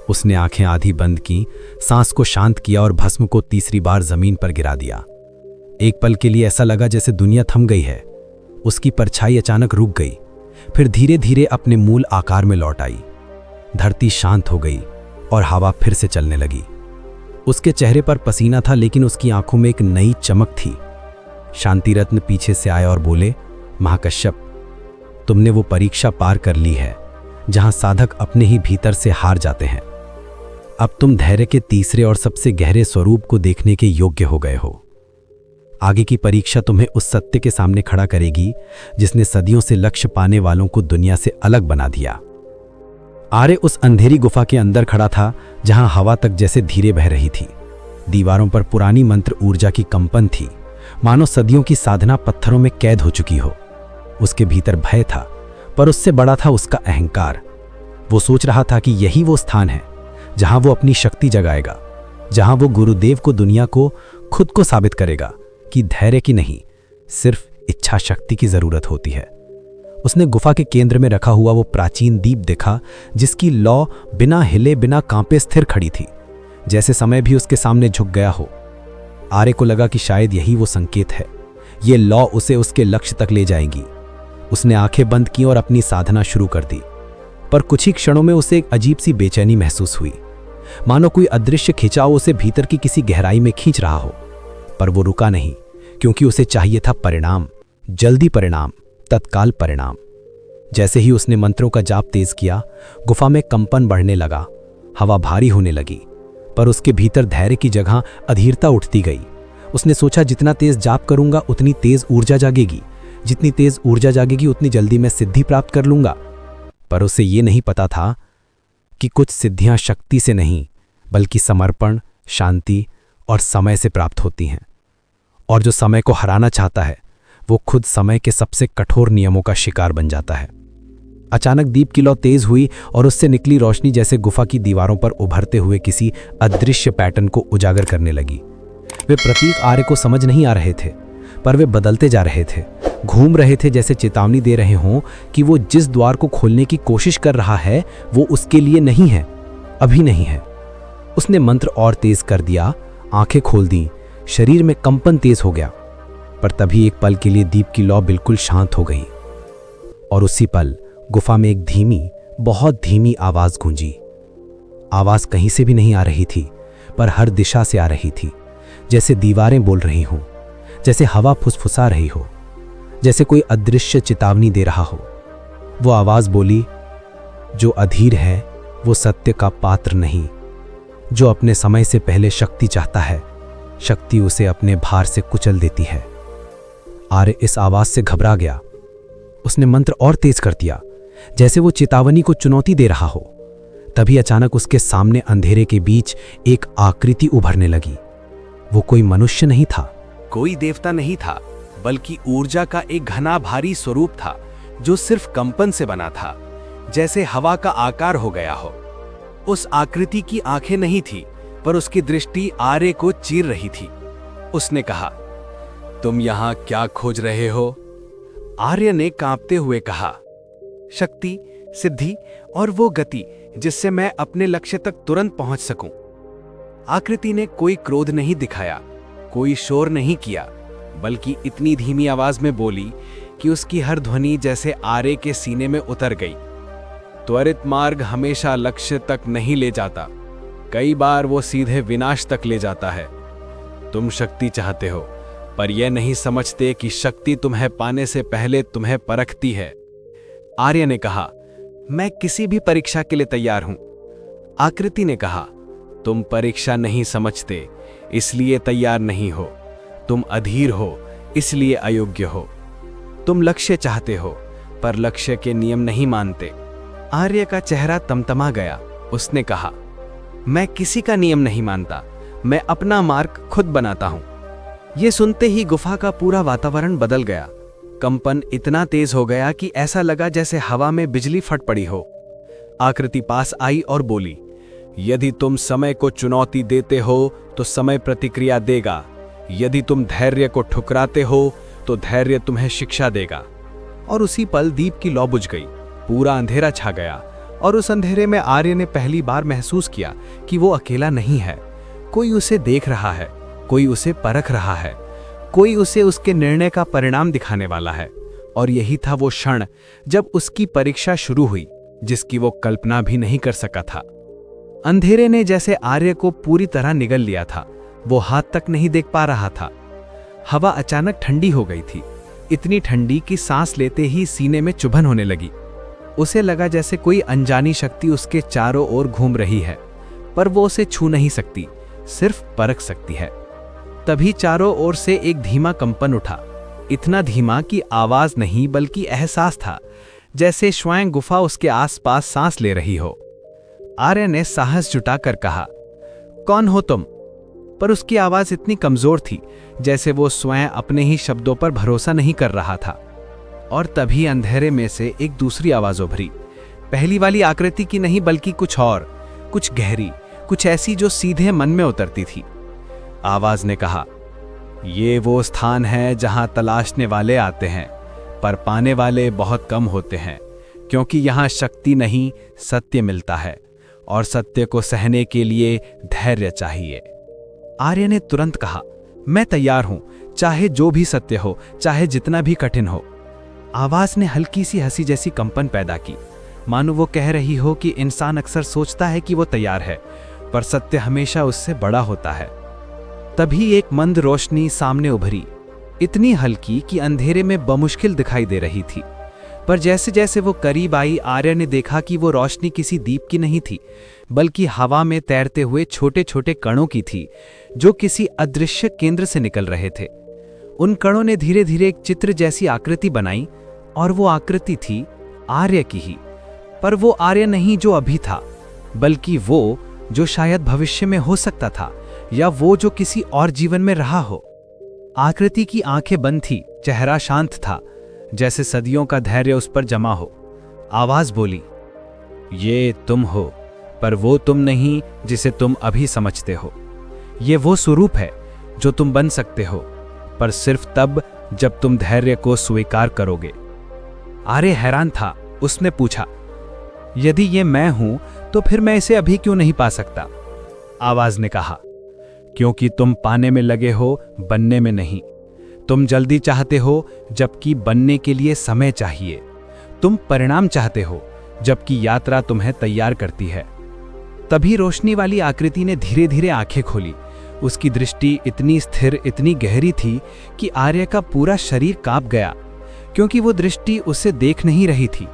उसने आंखें आधी बंद की, सांस को शांत किया और भस्म को तीसरी बार जमीन पर गिरा दिया। एक पल के लिए ऐसा लगा जैसे दुनिया थम गई है। उसकी परछाई अचानक रुक गई, फिर धीरे धीरे अपने मूल आकार में लौट आई। धरती शांत हो गई और हवा फिर से चलने लगी। उसके चेहरे पर पसीना था, लेकिन उसकी आंखों में एक नई चमक थी। शांति रत्न पीछे से आए और बोले, महाकश्यप, तुमने वो परीक्षा पार कर ली है जहां साधक अपने ही भीतर से हार जाते हैं। अब तुम धैर्य के तीसरे और सबसे गहरे स्वरूप को देखने के योग्य हो गए हो। आगे की परीक्षा तुम्हें उस सत्य के सामने खड़ा करेगी जिसने सदियों से लक्ष्य पाने वालों को दुनिया से अलग बना दिया। आर्य उस अंधेरी गुफा के अंदर खड़ा था, जहां हवा तक जैसे धीरे बह रही थी। दीवारों पर पुरानी मंत्र ऊर्जा की कंपन थी, मानो सदियों की साधना पत्थरों में कैद हो चुकी हो। उसके भीतर भय था, पर उससे बड़ा था उसका अहंकार। वो सोच रहा था कि यही वो स्थान है जहां वो अपनी शक्ति जगाएगा, जहां वो गुरुदेव को, दुनिया को, खुद को साबित करेगा कि धैर्य की नहीं, सिर्फ इच्छा शक्ति की जरूरत होती है। उसने गुफा के केंद्र में रखा हुआ वो प्राचीन दीप देखा, जिसकी लौ बिना हिले बिना कांपे स्थिर खड़ी थी, जैसे समय भी उसके सामने झुक गया हो। आर्य को लगा कि शायद यही वो संकेत है। ये लौ उसे उसके लक्ष्य तक ले जाएगी। उसने आंखें बंद की और अपनी साधना शुरू कर दी। पर कुछ ही क्षणों में उसे एक अजीब सी बेचैनी महसूस हुई, मानो कोई अदृश्य खिंचाव उसे भीतर की किसी गहराई में खींच रहा हो। पर वो रुका नहीं, क्योंकि उसे चाहिए था परिणाम, जल्दी परिणाम, तत्काल परिणाम। जैसे ही उसने मंत्रों का जाप तेज किया, गुफा में कंपन बढ़ने लगा, हवा भारी होने लगी। पर उसके भीतर धैर्य की जगह अधीरता उठती गई। उसने सोचा, जितना तेज जाप करूंगा उतनी तेज ऊर्जा जागेगी, जितनी तेज ऊर्जा जागेगी उतनी जल्दी मैं सिद्धि प्राप्त कर लूंगा। पर उसे ये नहीं पता था कि कुछ सिद्धियां शक्ति से नहीं, बल्कि समर्पण, शांति और समय से प्राप्त होती हैं। और जो समय को हराना चाहता है, वो खुद समय के सबसे कठोर नियमों का शिकार बन जाता है। अचानक दीप की लौ तेज हुई और उससे निकली रोशनी जैसे गुफा की दीवारों पर उभरते हुए किसी अदृश्य पैटर्न को उजागर करने लगी। वे प्रतीक आर्य को समझ नहीं आ रहे थे, पर वे बदलते जा रहे थे, घूम रहे थे, जैसे चेतावनी दे रहे हों कि वो जिस द्वार को खोलने की कोशिश कर रहा है वो उसके लिए नहीं है, अभी नहीं है। उसने मंत्र और तेज कर दिया, आंखें खोल दी, शरीर में कंपन तेज हो गया। पर तभी एक पल के लिए दीप की लौ बिल्कुल शांत हो गई और उसी पल गुफा में एक धीमी, बहुत धीमी आवाज गूंजी। आवाज कहीं से भी नहीं आ रही थी, पर हर दिशा से आ रही थी, जैसे दीवारें बोल रही हों, जैसे हवा फुसफुसा रही हो, जैसे कोई अदृश्य चेतावनी दे रहा हो। वो आवाज बोली, जो अधीर है वो सत्य का पात्र नहीं। जो अपने समय से पहले शक्ति चाहता है, शक्ति उसे अपने भार से कुचल देती है। आर्य इस आवाज से घबरा गया। उसने मंत्र और तेज कर दिया, जैसे वो चेतावनी को चुनौती दे रहा हो। तभी अचानक उसके सामने अंधेरे के बीच एक आकृति उभरने लगी। वो कोई मनुष्य नहीं था, कोई देवता नहीं था, बल्कि ऊर्जा का एक घना भारी स्वरूप था जो सिर्फ कंपन से बना था, जैसे हवा का आकार हो गया हो। उस आकृति की आंखें नहीं थी, पर उसकी दृष्टि आर्य को चीर रही थी। उसने कहा, तुम यहां क्या खोज रहे हो? आर्य ने कांपते हुए कहा, शक्ति, सिद्धि और वो गति जिससे मैं अपने लक्ष्य तक तुरंत पहुंच सकूं। आकृति ने कोई क्रोध नहीं दिखाया, कोई शोर नहीं किया, बल्कि इतनी धीमी आवाज में बोली कि उसकी हर ध्वनि जैसे आर्य के सीने में उतर गई। त्वरित मार्ग हमेशा लक्ष्य तक नहीं ले जाता, कई बार वो सीधे विनाश तक ले जाता है। तुम शक्ति चाहते हो, पर यह नहीं समझते कि शक्ति तुम्हें पाने से पहले तुम्हें परखती है। आर्य ने कहा, मैं किसी भी परीक्षा के लिए तैयार हूं। आकृति ने कहा, तुम परीक्षा नहीं समझते, इसलिए तैयार नहीं हो। तुम अधीर हो, इसलिए अयोग्य हो। तुम लक्ष्य चाहते हो, पर लक्ष्य के नियम नहीं मानते। आर्य का चेहरा तमतमा गया। उसने कहा, मैं किसी का नियम नहीं मानता, मैं अपना मार्ग खुद बनाता हूं। यह सुनते ही गुफा का पूरा वातावरण बदल गया। कंपन इतना तेज हो गया कि ऐसा लगा जैसे हवा में बिजली फट पड़ी हो। आकृति पास आई और बोली, यदि तुम समय को चुनौती देते हो तो समय प्रतिक्रिया देगा। यदि तुम धैर्य को ठुकराते हो तो धैर्य तुम्हें शिक्षा देगा। और उसी पल दीप की लौ बुझ गई, पूरा अंधेरा छा गया, और उस अंधेरे में आर्य ने पहली बार महसूस किया कि वो अकेला नहीं है। कोई उसे देख रहा है, कोई उसे परख रहा है, कोई उसे उसके निर्णय का परिणाम दिखाने वाला है। और यही था वो क्षण जब उसकी परीक्षा शुरू हुई, जिसकी वो कल्पना भी नहीं कर सका था। अंधेरे ने जैसे आर्य को पूरी तरह निगल लिया था। वो हाथ तक नहीं देख पा रहा था। हवा अचानक ठंडी हो गई थी, इतनी ठंडी कि सांस लेते ही सीने में चुभन होने लगी। उसे लगा जैसे कोई अनजानी शक्ति उसके चारों ओर घूम रही है, पर वो उसे छू नहीं सकती, सिर्फ परख सकती है। तभी चारों ओर से एक धीमा कंपन उठा, इतना धीमा कि आवाज नहीं बल्कि एहसास था, जैसे स्वयं गुफा उसके आसपास सांस ले रही हो। आर्य ने साहस जुटाकर कहा, कौन हो तुम? पर उसकी आवाज इतनी कमजोर थी जैसे वो स्वयं अपने ही शब्दों पर भरोसा नहीं कर रहा था। और तभी अंधेरे में से एक दूसरी आवाज उभरी, पहली वाली आकृति की नहीं बल्कि कुछ और, कुछ गहरी, कुछ ऐसी जो सीधे मन में उतरती थी। आवाज ने कहा, ये वो स्थान है जहां तलाशने वाले आते हैं, पर पाने वाले बहुत कम होते हैं, क्योंकि यहां शक्ति नहीं सत्य मिलता है, और सत्य को सहने के लिए धैर्य चाहिए। आर्य ने तुरंत कहा, मैं तैयार हूं, चाहे जो भी सत्य हो, चाहे जितना भी कठिन हो। आवाज ने हल्की सी हंसी जैसी कंपन पैदा की, मानो वो कह रही हो कि इंसान अक्सर सोचता है कि वो तैयार है, पर सत्य हमेशा उससे बड़ा होता है। तभी एक मंद रोशनी सामने उभरी, इतनी हल्की कि अंधेरे में बमुश्किल दिखाई दे रही थी। पर जैसे जैसे वो करीब आई, आर्य ने देखा कि वो रोशनी किसी दीप की नहीं थी, बल्कि हवा में तैरते हुए छोटे छोटे कणों की थी, जो किसी अदृश्य केंद्र से निकल रहे थे। उन कणों ने धीरे धीरे एक चित्र जैसी आकृति बनाई, और वो आकृति थी आर्य की ही। पर वो आर्य नहीं जो अभी था, बल्कि वो जो शायद भविष्य में हो सकता था, या वो जो किसी और जीवन में रहा हो। आकृति की आंखें बंद थी, चेहरा शांत था, जैसे सदियों का धैर्य उस पर जमा हो। आवाज बोली, ये तुम हो, पर वो तुम नहीं जिसे तुम अभी समझते हो। ये वो स्वरूप है जो तुम बन सकते हो, पर सिर्फ तब जब तुम धैर्य को स्वीकार करोगे। आर्य हैरान था। उसने पूछा, यदि ये मैं हूं तो फिर मैं इसे अभी क्यों नहीं पा सकता? आवाज ने कहा, क्योंकि तुम पाने में लगे हो, बनने में नहीं। तुम जल्दी चाहते हो, जबकि बनने के लिए समय चाहिए। तुम परिणाम चाहते हो, जबकि यात्रा तुम्हें तैयार करती है। तभी रोशनी वाली आकृति ने धीरे धीरे आंखें खोली। उसकी दृष्टि इतनी स्थिर, इतनी गहरी थी कि आर्य का पूरा शरीर कांप गया, क्योंकि वो दृष्टि उसे देख नहीं रही थी,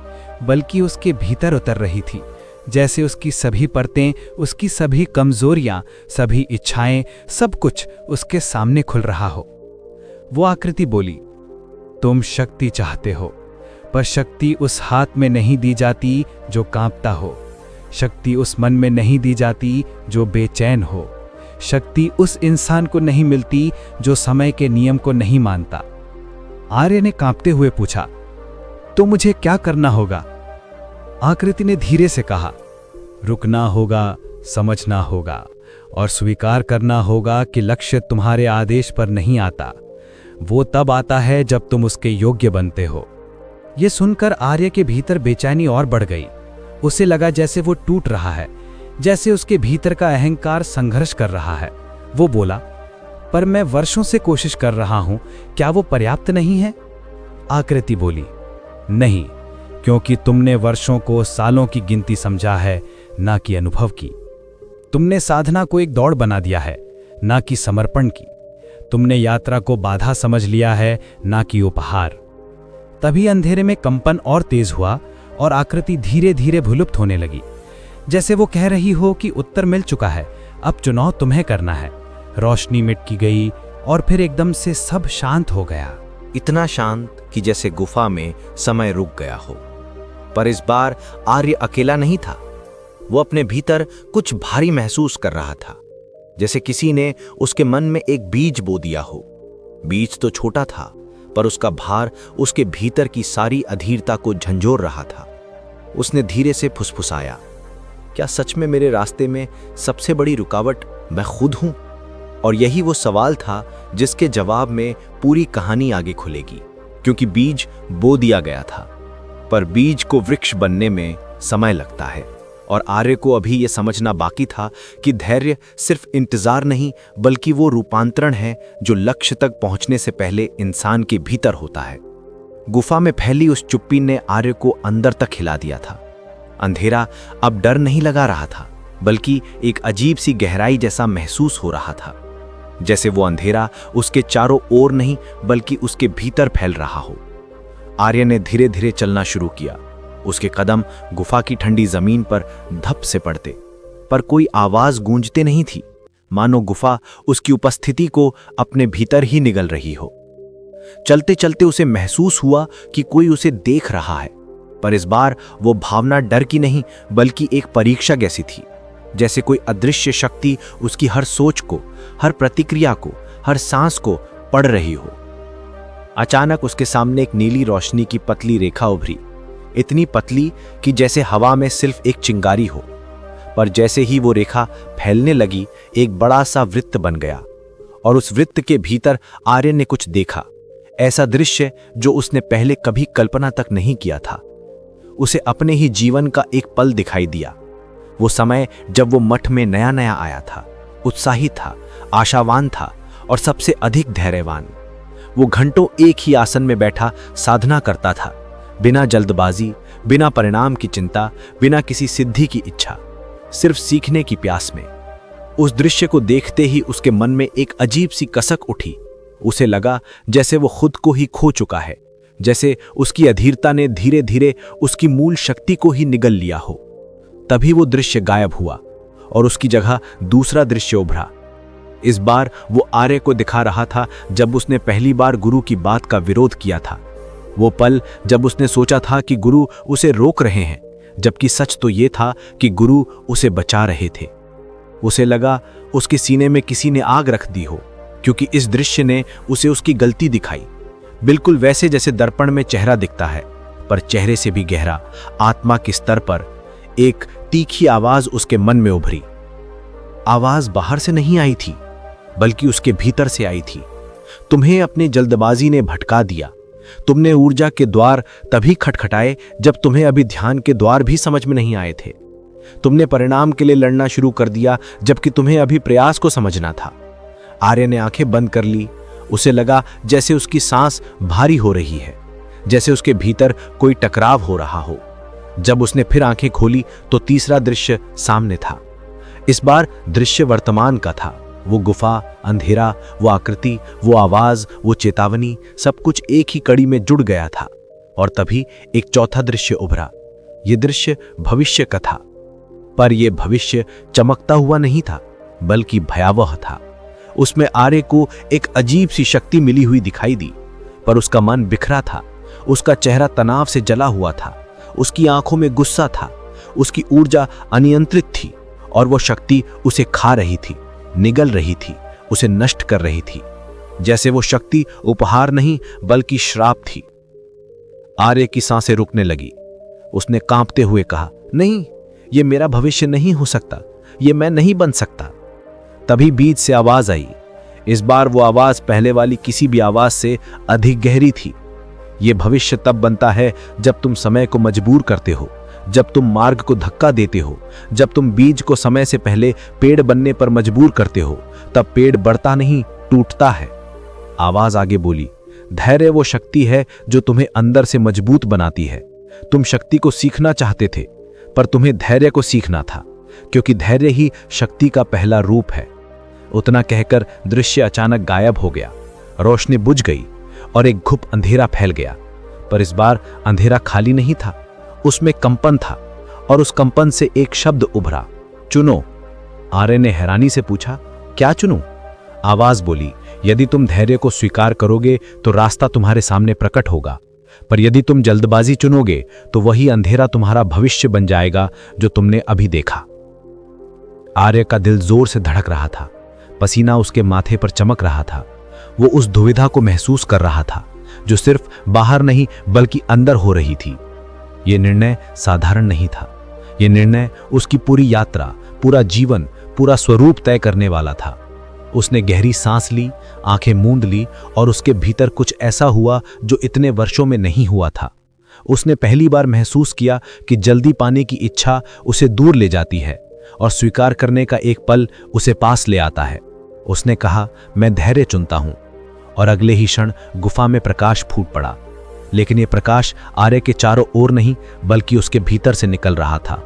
बल्कि उसके भीतर उतर रही थी, जैसे उसकी सभी परतें, उसकी सभी कमजोरियां, सभी इच्छाएं, सब कुछ उसके सामने खुल रहा हो। वो आकृति बोली, तुम शक्ति चाहते हो, पर शक्ति उस हाथ में नहीं दी जाती जो कांपता हो। शक्ति उस मन में नहीं दी जाती जो बेचैन हो। शक्ति उस इंसान को नहीं मिलती जो समय के नियम को नहीं मानता। आर्य ने कांपते हुए पूछा, तो मुझे क्या करना होगा? आकृति ने धीरे से कहा, रुकना होगा, समझना होगा और स्वीकार करना होगा कि लक्ष्य तुम्हारे आदेश पर नहीं आता, वो तब आता है जब तुम उसके योग्य बनते हो। ये सुनकर आर्य के भीतर बेचैनी और बढ़ गई। उसे लगा जैसे वो टूट रहा है, जैसे उसके भीतर का अहंकार संघर्ष कर रहा है। वो बोला, पर मैं वर्षों से कोशिश कर रहा हूं, क्या वो पर्याप्त नहीं है? आकृति बोली, नहीं, क्योंकि तुमने वर्षों को सालों की गिनती समझा है, ना कि अनुभव की। तुमने साधना को एक दौड़ बना दिया है, ना कि समर्पण की। तुमने यात्रा को बाधा समझ लिया है, ना कि उपहार। तभी अंधेरे में कंपन और तेज हुआ और आकृति धीरे धीरे विलुप्त होने लगी, जैसे वो कह रही हो कि उत्तर मिल चुका है, अब चुनाव तुम्हें करना है। रोशनी मिट गई और फिर एकदम से सब शांत हो गया। इतना शांत कि जैसे गुफा में समय रुक गया हो। पर इस बार आर्य अकेला नहीं था। वो अपने भीतर कुछ भारी महसूस कर रहा था, जैसे किसी ने उसके मन में एक बीज बो दिया हो। बीज तो छोटा था, पर उसका भार उसके भीतर की सारी अधीरता को झंझोर रहा था। उसने धीरे से फुसफुसाया, क्या सच में मेरे रास्ते में सबसे बड़ी रुकावट मैं खुद हूं? और यही वो सवाल था जिसके जवाब में पूरी कहानी आगे खुलेगी, क्योंकि बीज बो दिया गया था, पर बीज को वृक्ष बनने में समय लगता है। और आर्य को अभी यह समझना बाकी था कि धैर्य सिर्फ इंतजार नहीं, बल्कि वो रूपांतरण है जो लक्ष्य तक पहुंचने से पहले इंसान के भीतर होता है। गुफा में फैली उस चुप्पी ने आर्य को अंदर तक हिला दिया था। अंधेरा अब डर नहीं लगा रहा था, बल्कि एक अजीब सी गहराई जैसा महसूस हो रहा था, जैसे वो अंधेरा उसके चारों ओर नहीं बल्कि उसके भीतर फैल रहा हो। आर्य ने धीरे धीरे चलना शुरू किया। उसके कदम गुफा की ठंडी जमीन पर धप से पड़ते, पर कोई आवाज गूंजते नहीं थी, मानो गुफा उसकी उपस्थिति को अपने भीतर ही निगल रही हो। चलते चलते उसे महसूस हुआ कि कोई उसे देख रहा है, पर इस बार वो भावना डर की नहीं बल्कि एक परीक्षा जैसी थी, जैसे कोई अदृश्य शक्ति उसकी हर सोच को, हर प्रतिक्रिया को, हर सांस को पढ़ रही हो। अचानक उसके सामने एक नीली रोशनी की पतली रेखा उभरी, इतनी पतली कि जैसे हवा में सिर्फ एक चिंगारी हो। पर जैसे ही वो रेखा फैलने लगी, एक बड़ा सा वृत्त बन गया, और उस वृत्त के भीतर आर्य ने कुछ देखा, ऐसा दृश्य जो उसने पहले कभी कल्पना तक नहीं किया था। उसे अपने ही जीवन का एक पल दिखाई दिया, वो समय जब वो मठ में नया नया आया था, उत्साही था, आशावान था और सबसे अधिक धैर्यवान। वो घंटों एक ही आसन में बैठा साधना करता था, बिना जल्दबाजी, बिना परिणाम की चिंता, बिना किसी सिद्धि की इच्छा, सिर्फ सीखने की प्यास में। उस दृश्य को देखते ही उसके मन में एक अजीब सी कसक उठी। उसे लगा जैसे वो खुद को ही खो चुका है, जैसे उसकी अधीरता ने धीरे धीरे उसकी मूल शक्ति को ही निगल लिया हो। तभी वो दृश्य गायब हुआ और उसकी जगह दूसरा दृश्य उभरा। इस बार वो आर्य को दिखा रहा था जब उसने पहली बार गुरु की बात का विरोध किया था। वो पल जब उसने सोचा था कि गुरु उसे रोक रहे हैं, जबकि सच तो ये था कि गुरु उसे बचा रहे थे। उसे लगा उसके सीने में किसी ने आग रख दी हो, क्योंकि इस दृश्य ने उसे उसकी गलती दिखाई, बिल्कुल वैसे जैसे दर्पण में चेहरा दिखता है, पर चेहरे से भी गहरा, आत्मा के स्तर पर। एक तीखी आवाज उसके मन में उभरी। आवाज बाहर से नहीं आई थी, बल्कि उसके भीतर से आई थी। तुम्हें अपनी जल्दबाजी ने भटका दिया। तुमने ऊर्जा के द्वार तभी खटखटाए जब तुम्हें अभी ध्यान के द्वार भी समझ में नहीं आए थे। तुमने परिणाम के लिए लड़ना शुरू कर दिया जबकि तुम्हें अभी प्रयास को समझना था। आर्य ने आंखें बंद कर ली। उसे लगा जैसे उसकी सांस भारी हो रही है, जैसे उसके भीतर कोई टकराव हो रहा हो। जब उसने फिर आंखें खोली तो तीसरा दृश्य सामने था। इस बार दृश्य वर्तमान का था। वो गुफा, अंधेरा, वो आकृति, वो आवाज, वो चेतावनी, सब कुछ एक ही कड़ी में जुड़ गया था। और तभी एक चौथा दृश्य उभरा। ये दृश्य भविष्य का था, पर यह भविष्य चमकता हुआ नहीं था, बल्कि भयावह था। उसमें आर्य को एक अजीब सी शक्ति मिली हुई दिखाई दी, पर उसका मन बिखरा था। उसका चेहरा तनाव से जला हुआ था, उसकी आंखों में गुस्सा था, उसकी ऊर्जा अनियंत्रित थी, और वो शक्ति उसे खा रही थी, निगल रही थी, उसे नष्ट कर रही थी, जैसे वो शक्ति उपहार नहीं बल्कि श्राप थी। आर्य की सांसें रुकने लगी। उसने कांपते हुए कहा, नहीं, ये मेरा भविष्य नहीं हो सकता, ये मैं नहीं बन सकता। तभी बीच से आवाज आई। इस बार वो आवाज पहले वाली किसी भी आवाज से अधिक गहरी थी। ये भविष्य तब बनता है जब तुम समय को मजबूर करते हो, जब तुम मार्ग को धक्का देते हो, जब तुम बीज को समय से पहले पेड़ बनने पर मजबूर करते हो। तब पेड़ बढ़ता नहीं, टूटता है। आवाज आगे बोली, धैर्य वो शक्ति है जो तुम्हें अंदर से मजबूत बनाती है। तुम शक्ति को सीखना चाहते थे, पर तुम्हें धैर्य को सीखना था, क्योंकि धैर्य ही शक्ति का पहला रूप है। उतना कहकर दृश्य अचानक गायब हो गया। रोशनी बुझ गई और एक घुप अंधेरा फैल गया। पर इस बार अंधेरा खाली नहीं था, उसमें कंपन था, और उस कंपन से एक शब्द उभरा, चुनो। आर्य ने हैरानी से पूछा, क्या चुनूं? आवाज बोली, यदि तुम धैर्य को स्वीकार करोगे तो रास्ता तुम्हारे सामने प्रकट होगा, पर यदि तुम जल्दबाजी चुनोगे तो वही अंधेरा तुम्हारा भविष्य बन जाएगा जो तुमने अभी देखा। आर्य का दिल जोर से धड़क रहा था, पसीना उसके माथे पर चमक रहा था। वो उस दुविधा को महसूस कर रहा था जो सिर्फ बाहर नहीं बल्कि अंदर हो रही थी। ये निर्णय साधारण नहीं था। ये निर्णय उसकी पूरी यात्रा, पूरा जीवन, पूरा स्वरूप तय करने वाला था। उसने गहरी सांस ली, आंखें मूंद ली, और उसके भीतर कुछ ऐसा हुआ जो इतने वर्षों में नहीं हुआ था। उसने पहली बार महसूस किया कि जल्दी पाने की इच्छा उसे दूर ले जाती है और स्वीकार करने का एक पल उसे पास ले आता है। उसने कहा, मैं धैर्य चुनता हूं, और अगले ही क्षण गुफा में प्रकाश फूट पड़ा। लेकिन यह प्रकाश आर्य के चारों ओर नहीं बल्कि उसके भीतर से निकल रहा था।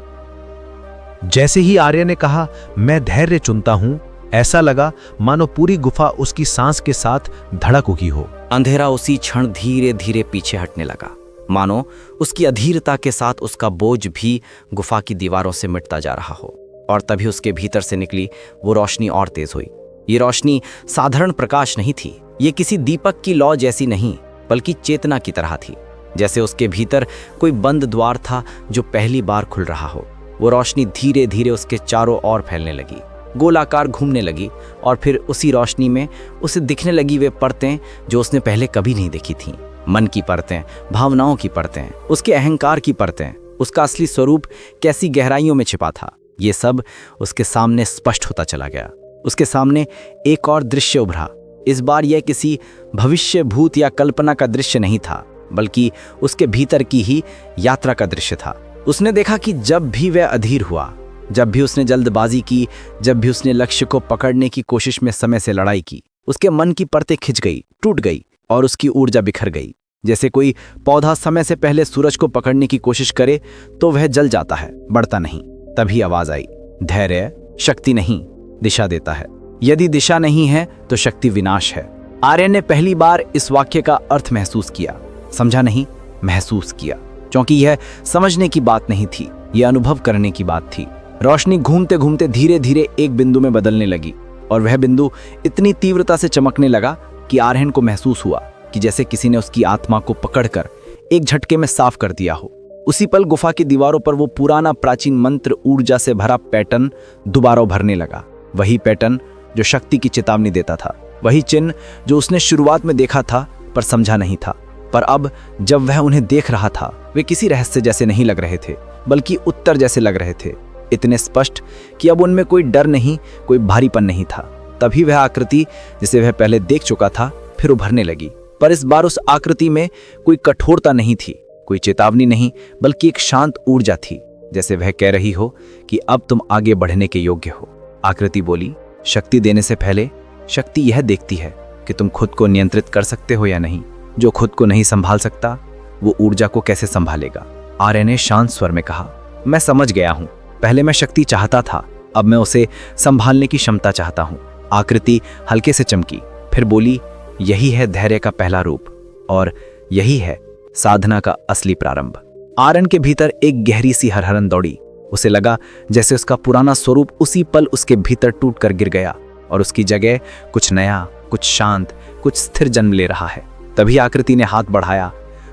जैसे ही आर्य ने कहा, मैं धैर्य चुनता हूं, ऐसा लगा मानो पूरी गुफा उसकी सांस के साथ धड़क उठी हो। अंधेरा उसी क्षण धीरे धीरे पीछे हटने लगा, मानो उसकी अधीरता के साथ उसका बोझ भी गुफा की दीवारों से मिटता जा रहा हो। और तभी उसके भीतर से निकली वो रोशनी और तेज हुई। ये रोशनी साधारण प्रकाश नहीं थी, ये किसी दीपक की लौ जैसी नहीं बल्कि चेतना की तरह थी। जैसे उसके भीतर कोई बंद द्वार था जो पहली बार खुल रहा हो। वो रोशनी धीरे धीरे उसके चारों ओर फैलने लगी, गोलाकार घूमने लगी, और फिर उसी रोशनी में उसे दिखने लगी वे परतें जो उसने पहले कभी नहीं देखी थीं। मन की परतें, भावनाओं की परतें, उसके अहंकार की परतें, उसका असली स्वरूप कैसी गहराइयों में छिपा था। ये सब उसके सामने स्पष्ट होता चला गया। उसके सामने एक और दृश्य उभरा। इस बार यह किसी भविष्य, भूत या कल्पना का दृश्य नहीं था, बल्कि उसके भीतर की ही यात्रा का दृश्य था। उसने देखा कि जब भी वह अधीर हुआ, जब भी उसने जल्दबाजी की, जब भी उसने लक्ष्य को पकड़ने की कोशिश में समय से लड़ाई की, उसके मन की परतें खिंच गई, टूट गई, और उसकी ऊर्जा बिखर गई। जैसे कोई पौधा समय से पहले सूरज को पकड़ने की कोशिश करे तो वह जल जाता है, बढ़ता नहीं। तभी आवाज आई, धैर्य शक्ति नहीं, दिशा देता है। यदि दिशा नहीं है तो शक्ति विनाश है। आर्य ने पहली बार इस वाक्य का अर्थ महसूस किया, समझा नहीं, महसूस किया, क्योंकि यह समझने की बात नहीं थी, यह अनुभव करने की बात थी। रोशनी घूमते घूमते धीरे धीरे एक बिंदु में बदलने लगी, और वह बिंदु इतनी तीव्रता से चमकने लगा कि आर्यन को महसूस हुआ कि जैसे किसी ने उसकी आत्मा को पकड़कर एक झटके में साफ कर दिया हो। उसी पल गुफा की दीवारों पर वो पुराना प्राचीन मंत्र, ऊर्जा से भरा पैटर्न दोबारा भरने लगा। वही पैटर्न जो शक्ति की चेतावनी देता था, वही चिन्ह जो उसने शुरुआत में देखा था पर समझा नहीं था। पर अब जब वह उन्हें देख रहा था, वे किसी रहस्य जैसे नहीं लग रहे थे, बल्कि उत्तर जैसे लग रहे थे, इतने स्पष्ट कि अब उनमें कोई डर नहीं, कोई भारीपन नहीं था। तभी वह आकृति जिसे वह पहले देख चुका था फिर उभरने लगी, पर इस बार उस आकृति में कोई कठोरता नहीं थी, कोई चेतावनी नहीं, बल्कि एक शांत ऊर्जा थी, जैसे वह कह रही हो कि अब तुम आगे बढ़ने के योग्य हो। आकृति बोली, शक्ति देने से पहले शक्ति यह देखती है कि तुम खुद को नियंत्रित कर सकते हो या नहीं। जो खुद को नहीं संभाल सकता वो ऊर्जा को कैसे संभालेगा। आर्य ने शांत स्वर में कहा, मैं समझ गया हूं, पहले मैं शक्ति चाहता था, अब मैं उसे संभालने की क्षमता चाहता हूं। आकृति हल्के से चमकी, फिर बोली, यही है धैर्य का पहला रूप, और यही है साधना का असली प्रारंभ। आर्यन के भीतर एक गहरी सी हरहरन दौड़ी। उसे लगा जैसे उसका पुराना स्वरूप उसी पल उसके भीतर टूटकर गिर गया, और उसकी जगह कुछ नया, कुछ शांत, कुछ स्थिर जन्म ले रहा है। तभी आकृति ने हाथ बढ़ाया,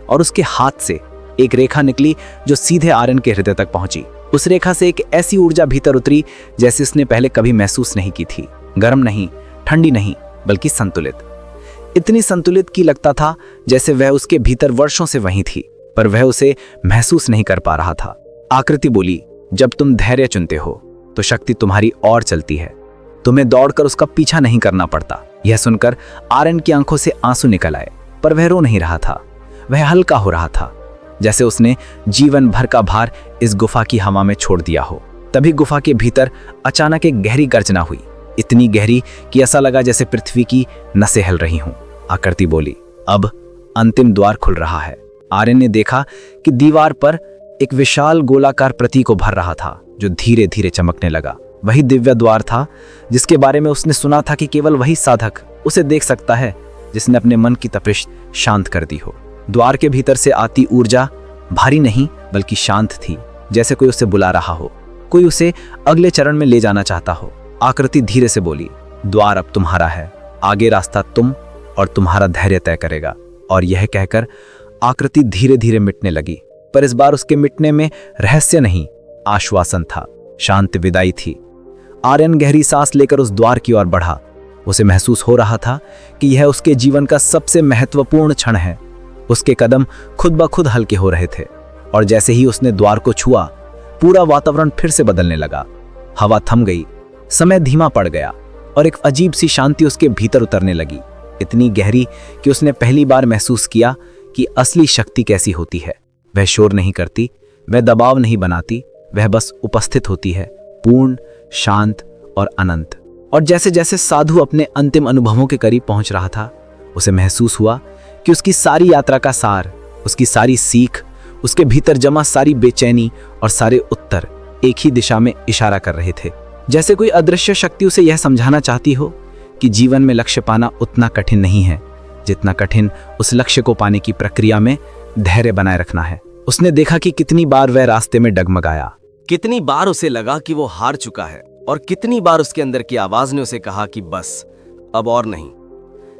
और उसके हाथ से एक रेखा निकली जो सीधे आर्यन के हृदय तक पहुंची। उस रेखा से एक ऐसी ऊर्जा भीतर उतरी जैसे उसने पहले कभी महसूस नहीं की थी। गर्म नहीं, ठंडी नहीं, बल्कि संतुलित। इतनी संतुलित कि लगता था जैसे वह उसके भीतर वर्षों से वहीं थी, पर वह उसे महसूस नहीं कर पा रहा था। आकृति बोली, जब तुम धैर्य चुनते हो तो शक्ति तुम्हारी ओर चलती है, तुम्हें दौड़कर उसका पीछा नहीं करना पड़ता। यह सुनकर आर्यन की आंखों से आंसू निकल आए, पर वह रो नहीं रहा था, वह हल्का हो रहा था, जैसे उसने जीवन भर का भार इस गुफा की हवा में छोड़ दिया हो। तभी गुफा के भीतर अचानक एक गहरी गर्जना हुई, इतनी गहरी कि ऐसा लगा जैसे पृथ्वी की नसें हिल रही हों। आकृति बोली, अब अंतिम द्वार खुल रहा है। आर्यन ने देखा कि दीवार पर एक विशाल गोलाकार प्रतीक उभर रहा था, जो धीरे धीरे चमकने लगा। वही दिव्य द्वार था जिसके बारे में उसने सुना था कि केवल वही साधक उसे देख सकता है जिसने अपने मन की तपिश शांत कर दी हो। द्वार के भीतर से आती ऊर्जा भारी नहीं बल्कि शांत थी, जैसे कोई उसे बुला रहा हो, कोई उसे अगले चरण में ले जाना चाहता हो। आकृति धीरे से बोली, द्वार अब तुम्हारा है, आगे रास्ता तुम और तुम्हारा धैर्य तय करेगा। और यह कहकर आकृति धीरे धीरे मिटने लगी, पर इस बार उसके मिटने में रहस्य नहीं, आश्वासन था, शांत विदाई थी। आर्यन गहरी सांस लेकर उस द्वार की ओर बढ़ा। उसे महसूस हो रहा था कि यह उसके जीवन का सबसे महत्वपूर्ण क्षण है। उसके कदम खुद ब खुद हल्के हो रहे थे, और जैसे ही उसने द्वार को छुआ, पूरा वातावरण फिर से बदलने लगा। हवा थम गई, समय धीमा पड़ गया, और एक अजीब सी शांति उसके भीतर उतरने लगी, इतनी गहरी कि उसने पहली बार महसूस किया कि असली शक्ति कैसी होती है। वह शोर नहीं करती, वह दबाव नहीं बनाती, वह बस उपस्थित होती है, पूर्ण, शांत और अनंत। और जैसे जैसे साधु अपने अंतिम अनुभवों के करीब पहुंच रहा था, उसे महसूस हुआ कि उसकी सारी यात्रा का सार, उसकी सारी सीख, उसके भीतर जमा सारी बेचैनी और सारे उत्तर एक ही दिशा में इशारा कर रहे थे। जैसे कोई अदृश्य शक्ति उसे यह समझाना चाहती हो कि जीवन में लक्ष्य पाना उतना कठिन नहीं है जितना कठिन उस लक्ष्य को पाने की प्रक्रिया में धैर्य बनाए रखना है। उसने देखा कि कितनी बार वह रास्ते में डगमगाया, कितनी बार उसे लगा कि वो हार चुका है, और कितनी बार उसके अंदर की आवाज ने उसे कहा कि बस अब और नहीं।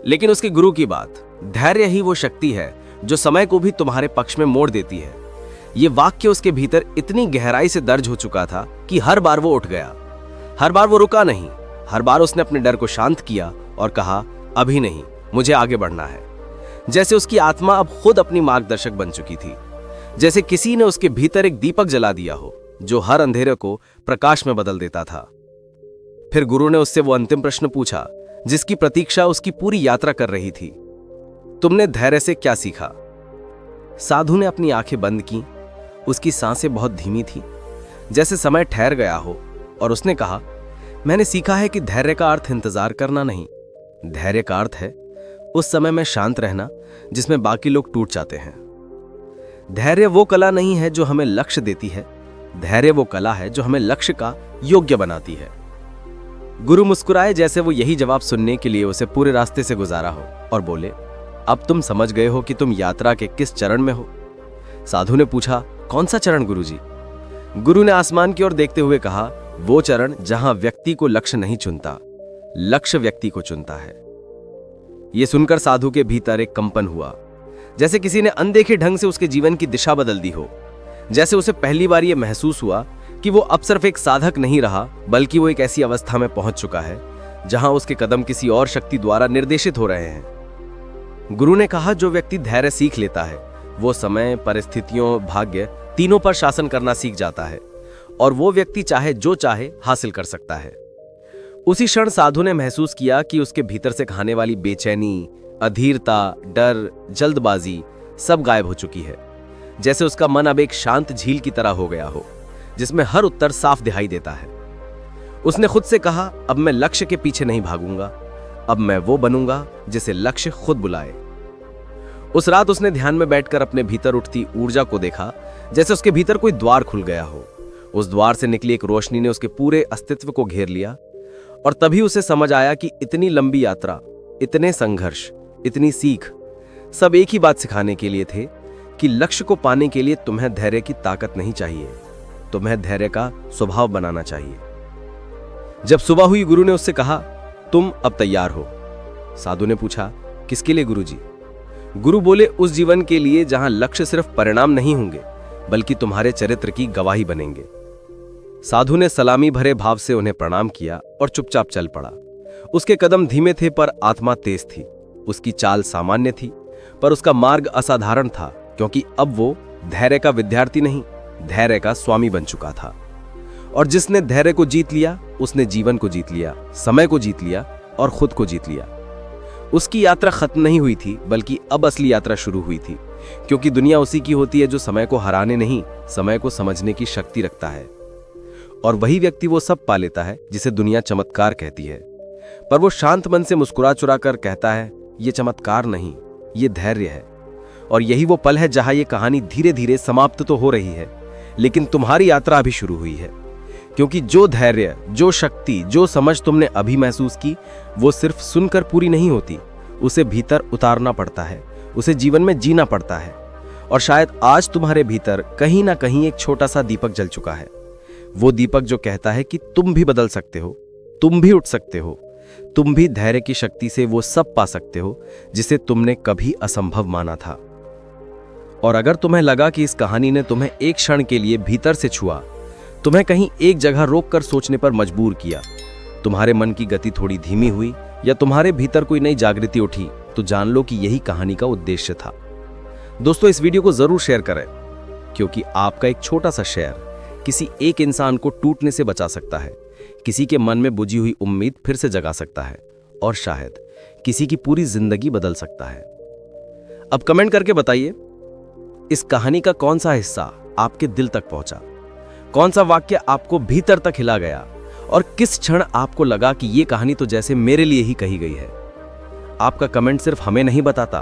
लेकिन उसके गुरु की बात, धैर्य ही वो शक्ति है जो समय को भी तुम्हारे पक्ष में मोड़ देती है। ये वाक्य उसके भीतर इतनी गहराई से दर्ज हो चुका था कि हर बार वो उठ गया, हर बार वो रुका नहीं, हर बार उसने अपने डर को शांत किया और कहा, अभी नहीं, मुझे आगे बढ़ना है। जैसे उसकी आत्मा अब खुद अपनी मार्गदर्शक बन चुकी थी, जैसे किसी ने उसके भीतर एक दीपक जला दिया हो जो हर अंधेरे को प्रकाश में बदल देता था। फिर गुरु ने उससे वो अंतिम प्रश्न पूछा जिसकी प्रतीक्षा उसकी पूरी यात्रा कर रही थी, तुमने धैर्य से क्या सीखा? साधु ने अपनी आंखें बंद की, उसकी सांसें बहुत धीमी थी, जैसे समय ठहर गया हो, और उसने कहा, मैंने सीखा है कि धैर्य का अर्थ इंतजार करना नहीं, धैर्य का अर्थ है उस समय में शांत रहना जिसमें बाकी लोग टूट जाते हैं। धैर्य वो कला नहीं है जो हमें लक्ष्य देती है, धैर्य वो कला है जो हमें लक्ष्य का योग्य बनाती है। गुरु मुस्कुराए जैसे वो यही जवाब सुनने के लिए उसे पूरे रास्ते से गुजारा हो, और बोले, अब तुम समझ गए हो कि तुम यात्रा के किस चरण में हो? साधु ने पूछा, कौन सा चरण गुरुजी? गुरु ने आसमान की ओर देखते हुए कहा, वो चरण जहां व्यक्ति को लक्ष्य नहीं चुनता, लक्ष्य व्यक्ति को चुनता है। यह सुनकर साधु के भीतर एक कंपन हुआ, जैसे किसी ने अनदेखे ढंग से उसके जीवन की दिशा बदल दी हो। जैसे उसे पहली बार यह महसूस हुआ कि वो अब सिर्फ एक साधक नहीं रहा, बल्कि वो एक ऐसी अवस्था में पहुंच चुका है जहां उसके कदम किसी और शक्ति द्वारा निर्देशित हो रहे हैं। गुरु ने कहा, जो व्यक्ति धैर्य सीख लेता है वो समय, परिस्थितियों, भाग्य तीनों पर शासन करना सीख जाता है, और वो व्यक्ति चाहे जो चाहे हासिल कर सकता है। उसी क्षण साधु ने महसूस किया कि उसके भीतर से खाने वाली बेचैनी, अधीरता, डर, जल्दबाजी सब गायब हो चुकी है। जैसे उसका मन अब एक शांत झील की तरह हो गया हो, जिसमें हर उत्तर साफ दिखाई देता है। उसने खुद से कहा, अब मैं लक्ष्य के पीछे नहीं भागूंगा, अब मैं वो बनूंगा जिसे लक्ष्य खुद बुलाए। उस रात उसने ध्यान में बैठकर अपने भीतर उठती ऊर्जा को देखा, जैसे उसके भीतर कोई द्वार खुल गया हो। उस द्वार से निकली एक रोशनी ने उसके पूरे अस्तित्व को घेर लिया, और तभी उसे समझ आया कि इतनी लंबी यात्रा, इतने संघर्ष, इतनी सीख सब एक ही बात सिखाने के लिए थे कि लक्ष्य को पाने के लिए तुम्हें धैर्य की ताकत नहीं चाहिए, तुम्हें धैर्य का स्वभाव बनाना चाहिए। जब सुबह हुई, गुरु ने उससे कहा, तुम अब तैयार हो? साधु ने पूछा, किसके लिए गुरुजी? गुरु बोले, उस जीवन के लिए जहां लक्ष्य सिर्फ परिणाम नहीं होंगे बल्कि तुम्हारे चरित्र की गवाही बनेंगे। साधु ने सलामी भरे भाव से उन्हें प्रणाम किया और चुपचाप चल पड़ा। उसके कदम धीमे थे पर आत्मा तेज थी। उसकी चाल सामान्य थी पर उसका मार्ग असाधारण था, क्योंकि अब वो धैर्य का विद्यार्थी नहीं, धैर्य का स्वामी बन चुका था। और जिसने धैर्य को जीत लिया उसने जीवन को जीत लिया, समय को जीत लिया और खुद को जीत लिया। उसकी यात्रा खत्म नहीं हुई थी, बल्कि अब असली यात्रा शुरू हुई थी, क्योंकि दुनिया उसी की होती है जो समय को हराने नहीं, समय को समझने की शक्ति रखता है। और वही व्यक्ति वो सब पा लेता है जिसे दुनिया चमत्कार कहती है। पर वो शांत मन से मुस्कुरा चुरा कर कहता है, ये चमत्कार नहीं, ये धैर्य है। और यही वो पल है जहां ये कहानी धीरे धीरे समाप्त तो हो रही है, लेकिन तुम्हारी यात्रा अभी शुरू हुई है। क्योंकि जो धैर्य, जो शक्ति, जो समझ तुमने अभी महसूस की, वो सिर्फ सुनकर पूरी नहीं होती, उसे भीतर उतारना पड़ता है, उसे जीवन में जीना पड़ता है। और शायद आज तुम्हारे भीतर कहीं ना कहीं एक छोटा सा दीपक जल चुका है, वो दीपक जो कहता है कि तुम भी बदल सकते हो, तुम भी उठ सकते हो, तुम भी धैर्य की शक्ति से वो सब पा सकते हो जिसे तुमने कभी असंभव माना था। और अगर तुम्हें लगा कि इस कहानी ने तुम्हें एक क्षण के लिए भीतर से छुआ, तुम्हें कहीं एक जगह रोककर सोचने पर मजबूर किया, तुम्हारे मन की गति थोड़ी धीमी हुई या तुम्हारे भीतर कोई नई जागृति उठी, तो जान लो कि यही कहानी का उद्देश्य था। दोस्तों, इस वीडियो को जरूर शेयर करें, क्योंकि आपका एक छोटा सा शेयर किसी एक इंसान को टूटने से बचा सकता है, किसी के मन में बुझी हुई उम्मीद फिर से जगा सकता है, और शायद किसी की पूरी जिंदगी बदल सकता है। अब कमेंट करके बताइए, इस कहानी का कौन सा हिस्सा आपके दिल तक पहुंचा, कौन सा वाक्य आपको भीतर तक हिला गया, और किस क्षण आपको लगा कि यह कहानी तो जैसे मेरे लिए ही कही गई है। आपका कमेंट सिर्फ हमें नहीं बताता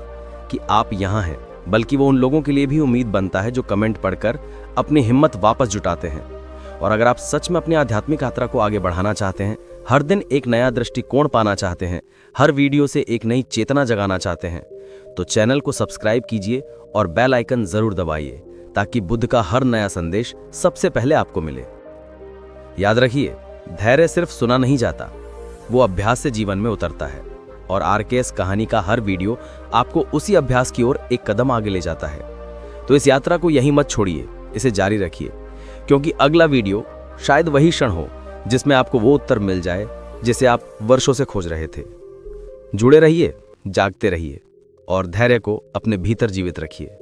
कि आप यहां हैं, बल्कि वो उन लोगों के लिए भी उम्मीद बनता है जो कमेंट पढ़कर अपनी हिम्मत वापस जुटाते हैं। और अगर आप सच में अपनी आध्यात्मिक यात्रा को आगे बढ़ाना चाहते हैं, हर दिन एक नया दृष्टिकोण पाना चाहते हैं, हर वीडियो से एक नई चेतना जगाना चाहते हैं, तो चैनल को सब्सक्राइब कीजिए और बेल आइकन जरूर दबाइए, ताकि बुद्ध का हर नया संदेश सबसे पहले आपको मिले। याद रखिए, धैर्य सिर्फ सुना नहीं जाता, वो अभ्यास से जीवन में उतरता है। और आरकेएस कहानी का हर वीडियो आपको उसी अभ्यास की ओर एक कदम आगे ले जाता है। तो इस यात्रा को यहीं मत छोड़िए, इसे जारी रखिए, क्योंकि अगला वीडियो शायद वही क्षण हो जिसमें आपको वो उत्तर मिल जाए जिसे आप वर्षों से खोज रहे थे। जुड़े रहिए, जागते रहिए और धैर्य को अपने भीतर जीवित रखिए।